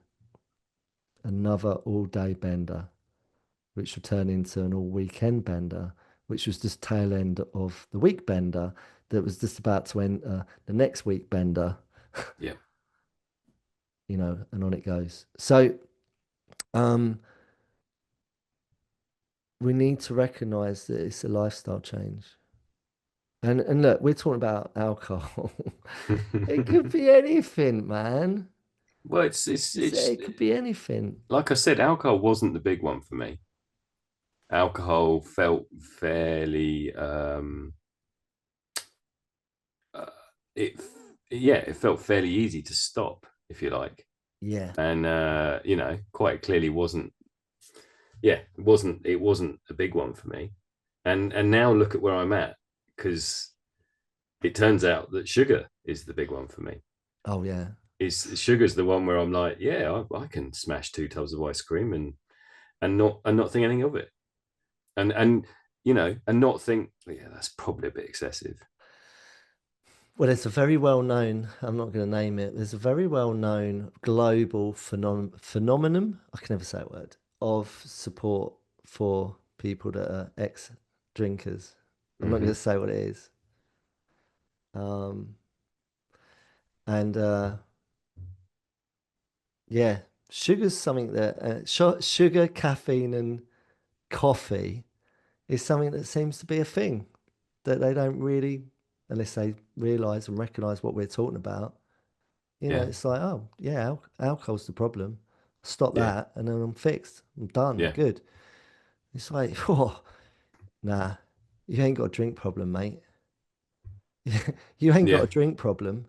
Another all day bender, which would turn into an all weekend bender, which was just tail end of the week bender that was just about to enter the next week bender,
Yeah.
and on it goes. So um, we need to recognize that it's a lifestyle change. And look, we're talking about alcohol. It could be anything, man.
Well, it's
It could be anything.
like I said, alcohol wasn't the big one for me. Alcohol felt fairly uh, it yeah, it felt fairly easy to stop, if you like.
Yeah.
And quite clearly wasn't yeah, it wasn't a big one for me. And now look at where I'm at, because it turns out that sugar is the big one for me.
Oh yeah.
Is sugar's the one where I'm like, yeah, I can smash 2 tubs of ice cream and not think anything of it. And not think, well, yeah, that's probably a bit excessive.
Well, there's a very well known, I'm not going to name it, there's a very well known global phenomenon, I can never say a word, of support for people that are ex drinkers. I'm not going
Hmm.
to say what it is. Um, and yeah, sugar's something that, sugar, caffeine, and coffee is something that seems to be a thing that they don't really, unless they realize and recognize what we're talking about.
Yeah,
It's like, oh, yeah, alcohol's the problem. Stop
yeah,
that, and then I'm fixed. I'm done. I'm
yeah,
good. It's like, oh, nah, you ain't got a drink problem, mate. You ain't got
yeah.
a drink problem.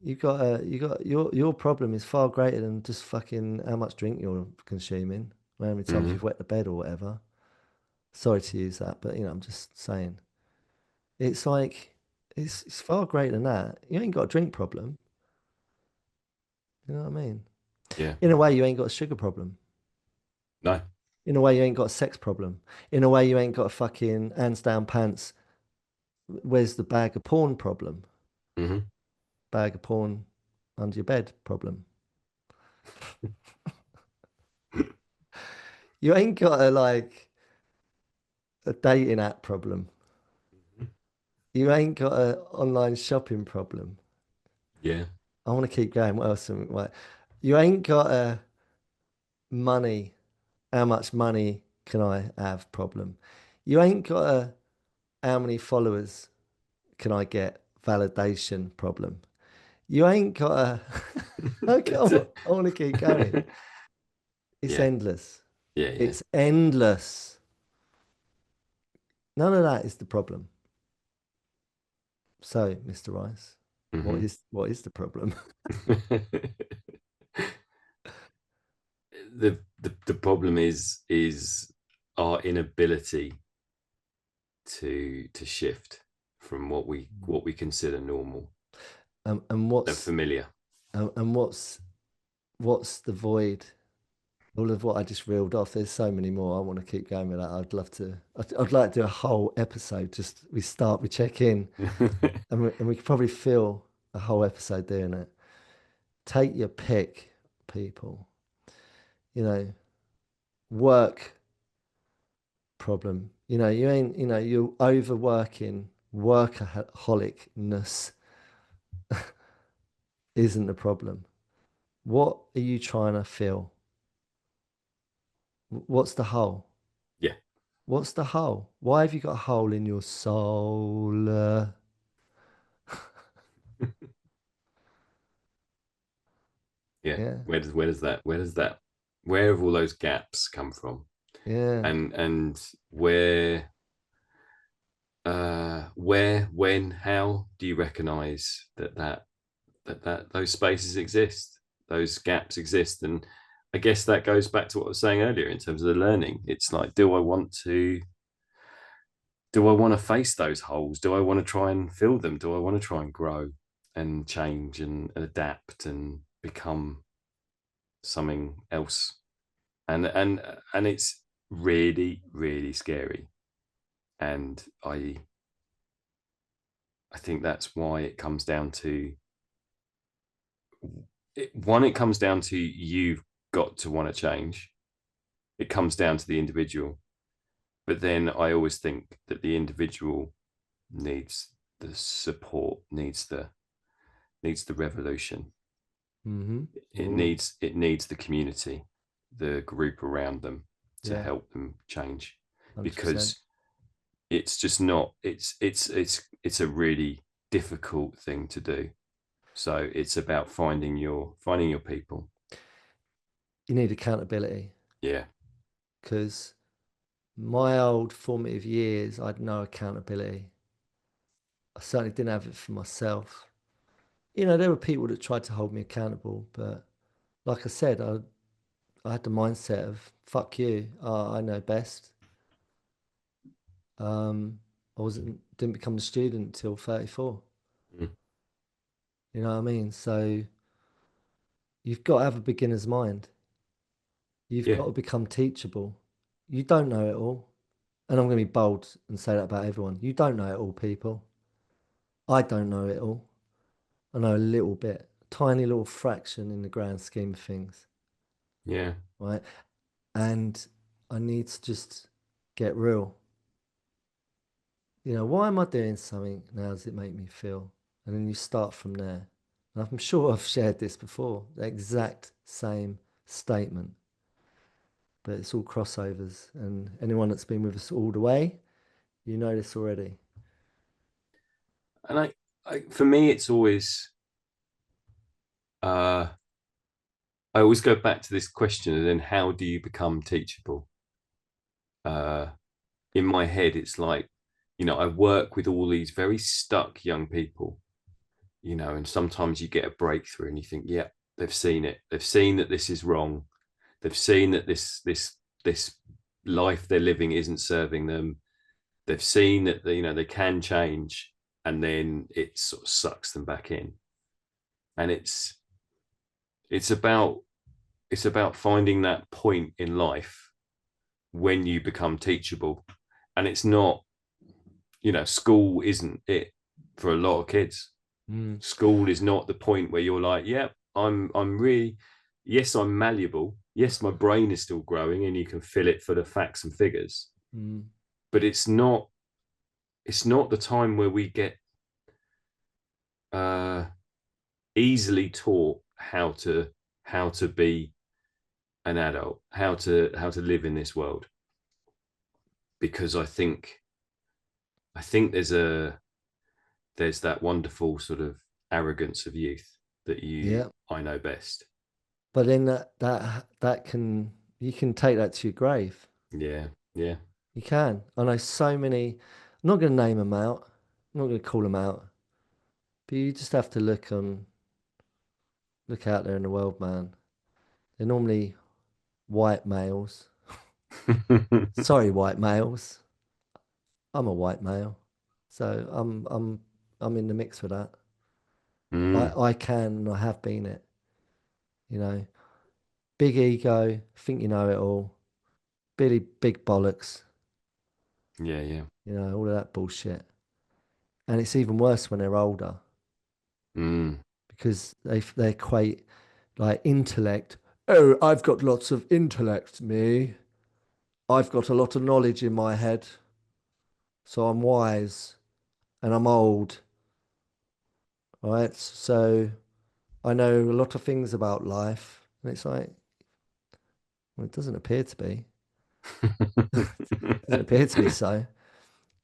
Your problem is far greater than just fucking how much drink you're consuming, or how many times
Hmm.
you've wet the bed or whatever. Sorry to use that, but I'm just saying. It's like it's far greater than that. You ain't got a drink problem. You know what I mean?
Yeah.
In a way, you ain't got a sugar problem.
No.
In a way, you ain't got a sex problem. In a way, you ain't got a fucking hands down pants. Where's the bag of porn problem?
Hmm.
Bag of porn under your bed problem. You ain't got a dating app problem. You ain't got a online shopping problem.
Yeah.
I want to keep going. What else? What? You ain't got a money. How much money can I have problem? You ain't got a how many followers can I get validation problem. You ain't got a. Okay, I want to keep going. It's
Yeah.
endless.
Yeah. Yeah.
It's endless. None of that is the problem. So, Mr. Rice,
Hmm.
what is the problem?
The problem is our inability to shift from what we consider normal
And
and
what's
familiar.
and what's the void? All of what I just reeled off. There's so many more. I want to keep going with that. I'd love to. I'd like to do a whole episode. Just we check in, and we could probably fill a whole episode doing it. Take your pick, people. You know, work problem. You ain't, you're overworking, workaholicness. isn't the problem. What are you trying to fill? What's the hole?
Yeah.
What's the hole? Why have you got a hole in your soul?
Yeah.
Yeah,
Where have all those gaps come from?
yeah.
And where, when, how do you recognize that those spaces exist, those gaps exist? And I guess that goes back to what I was saying earlier in terms of the learning. It's like, do I want to face those holes? Do I want to try and fill them? Do I want to try and grow and change and adapt and become something else? And it's really, really scary. And I think that's why it comes down to it comes down to you've got to want to change. It comes down to the individual. But then I always think that the individual needs the support, needs the revolution.
Mm-hmm.
It
Oh,
needs it needs the community, the group around them to
yeah,
help them change,
100%.
because it's just not it's a really difficult thing to do. So it's about finding your people.
You need accountability
Yeah.
because my old formative years, I had no accountability. I certainly didn't have it for myself. There were people that tried to hold me accountable, but like I said, I had the mindset of fuck you, I know best. I didn't become a student until 34.
Mm.
You know what I mean? So you've got to have a beginner's mind. You've
Yeah.
got to become teachable. You don't know it all. And I'm going to be bold and say that about everyone. You don't know it all, people. I don't know it all. I know a little bit, tiny little fraction in the grand scheme of things,
Yeah.
right? And I need to just get real. Why am I doing something? How does it make me feel? And then you start from there. And I'm sure I've shared this before, the exact same statement, but it's all crossovers. And anyone that's been with us all the way, you know this already.
And for me, it's always uh I always go back to this question, and then how do you become teachable? Uh, in my head, it's like, I work with all these very stuck young people, and sometimes you get a breakthrough and you think, yeah, they've seen it. They've seen that this is wrong. They've seen that this life they're living isn't serving them. They've seen that they can change, and then it sort of sucks them back in. And it's about it's about finding that point in life when you become teachable. And it's not, school isn't it for a lot of kids.
Mm,
School is not the point where you're like, yeah, I'm really, yes, I'm malleable. Yes, my brain is still growing and you can fill it for the facts and figures.
mm,
But it's not the time where we get uh easily taught how to be an adult, how to live in this world. Because I think there's that wonderful sort of arrogance of youth that
yeah.
I know best.
But then that can you can take that to your grave.
Yeah, yeah.
You can. I know so many. I'm not going to name them out. I'm not going to call them out. But you just have to look out there in the world, man. They're normally white males. Sorry, white males. I'm a white male, so I'm in the mix for that.
Mm,
I can and I have been it. You know, big ego, think you know it all. Billy big bollocks.
yeah, yeah.
All of that bullshit. And it's even worse when they're older
Mm,
because they equate like intellect. Oh, I've got lots of intellect, me. I've got a lot of knowledge in my head, so I'm wise and I'm old, right? So I know a lot of things about life. And it's like, well, it doesn't appear to be. It doesn't appear to be so.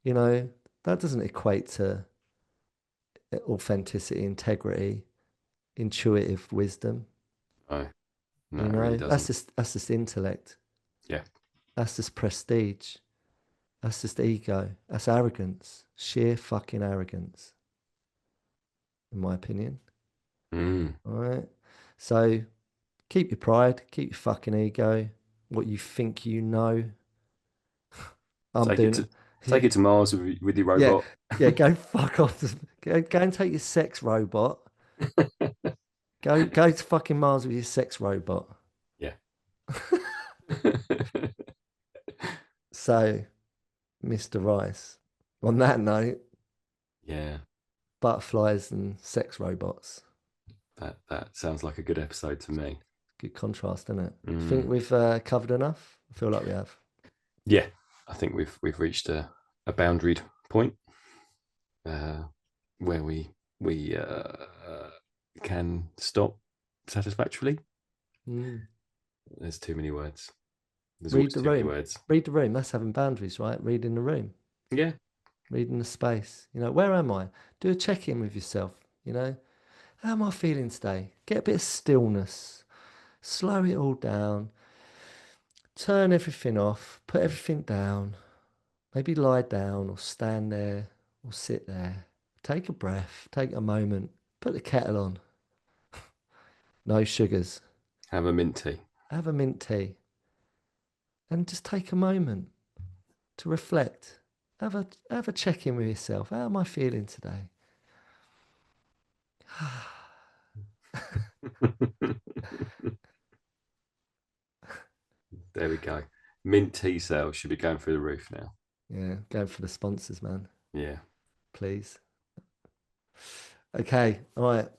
You know, that doesn't equate to authenticity, integrity, intuitive wisdom.
No, no,
You
it really
know,
doesn't.
that's just intellect.
Yeah.
That's just prestige. That's just ego. That's arrogance. Sheer fucking arrogance, in my opinion.
Mm.
All right. So keep your pride, keep your fucking ego, what you think you know. I'm
Take it
doing
to
it.
take it to Mars with your
Yeah.
robot.
Yeah. Go fuck off. Go and take your sex robot. Go to fucking Mars with your sex robot.
Yeah.
So, Mr. Rice, on that note,
Yeah.
butterflies and sex robots.
That sounds like a good episode to me.
Good contrast, isn't it? Think
Mm.
we've covered enough? I feel like we have.
Yeah. I think we've reached a boundaried point uh, where we can stop satisfactorily.
Mm.
There's too many words. There's
Read
always
the
too many
room.
words.
Read the room. That's having boundaries, right? Reading the room.
Yeah.
Reading the space. You know, where am I? Do a check in with yourself. You know, how am I feeling today? Get a bit of stillness. Slow it all down. Turn everything off. Put everything down. Maybe lie down or stand there or sit there. Take a breath. Take a moment. Put the kettle on. No sugars.
Have a mint tea.
Have a mint tea. And just take a moment to reflect. Have a check in with yourself. How am I feeling today?
There we go. Mint tea sales should be going through the roof now.
Yeah, going for the sponsors, man.
Yeah.
Please. Okay, all right.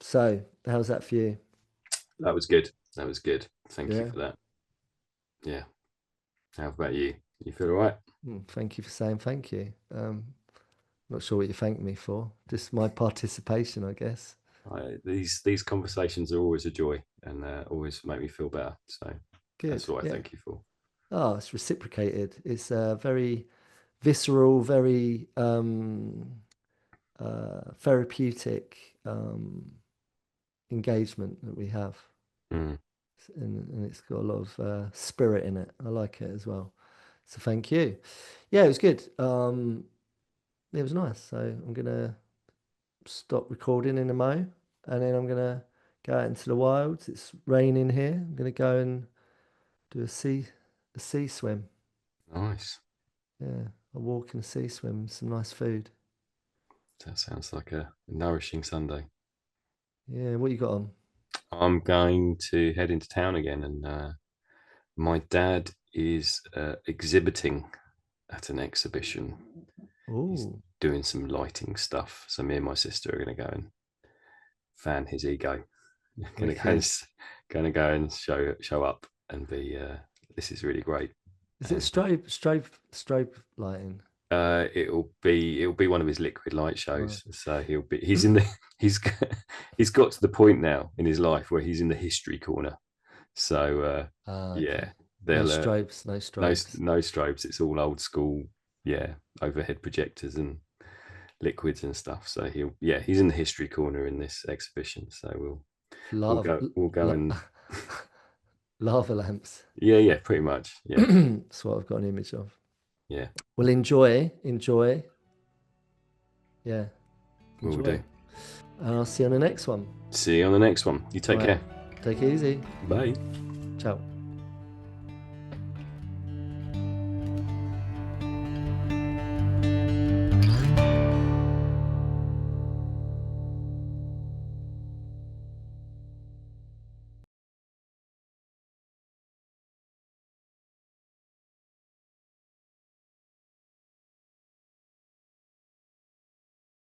So, how's that for you?
That was good. That was good. Thank you
Yeah.
for that. Yeah. How about you? You feel all right?
Thank you for saying thank you. Not sure what you thanked me for. Just my participation, I guess.
These conversations are always a joy and always make me feel better. So that's
Good.
what I
Yeah.
thank you for.
Oh, it's reciprocated. It's very visceral, very therapeutic engagement that we have.
Mm.
And it's got a lot of spirit in it. I like it as well. So thank you. Yeah, it was good. It was nice. So I'm gonna stop recording in a mo, and then I'm gonna go out into the wilds. It's raining here. I'm gonna go and do a sea swim.
Nice.
Yeah, a walk and a sea swim. Some nice food.
That sounds like a nourishing Sunday.
Yeah, what you got on?
I'm going to head into town again, and my dad is exhibiting at an exhibition. He's
Oh,
doing some lighting stuff. So me and my sister are going to go and fan his ego. Going to go
wicked.
and going to go and show up and be. This is really great.
Is it
And
strobe lighting?
it'll be one of his liquid light
Wow.
shows. So he's in the he's he's got to the point now in his life where he's in the history corner. So
Ah, okay.
yeah,
No
they'll
strobes, no
no
strobes.
no strobes. It's all old school. Yeah, overhead projectors and liquids and stuff. So he's in the history corner in this exhibition. So we'll
Lava,
go
la-
and
lava lamps.
yeah, pretty much. Yeah,
That's what I've got an image of.
yeah,
Well, enjoy. Yeah,
we'll
enjoy.
do.
And I'll see you on the next one.
See you on the next one. You
All
take
right.
care.
Take it easy.
Bye.
Ciao.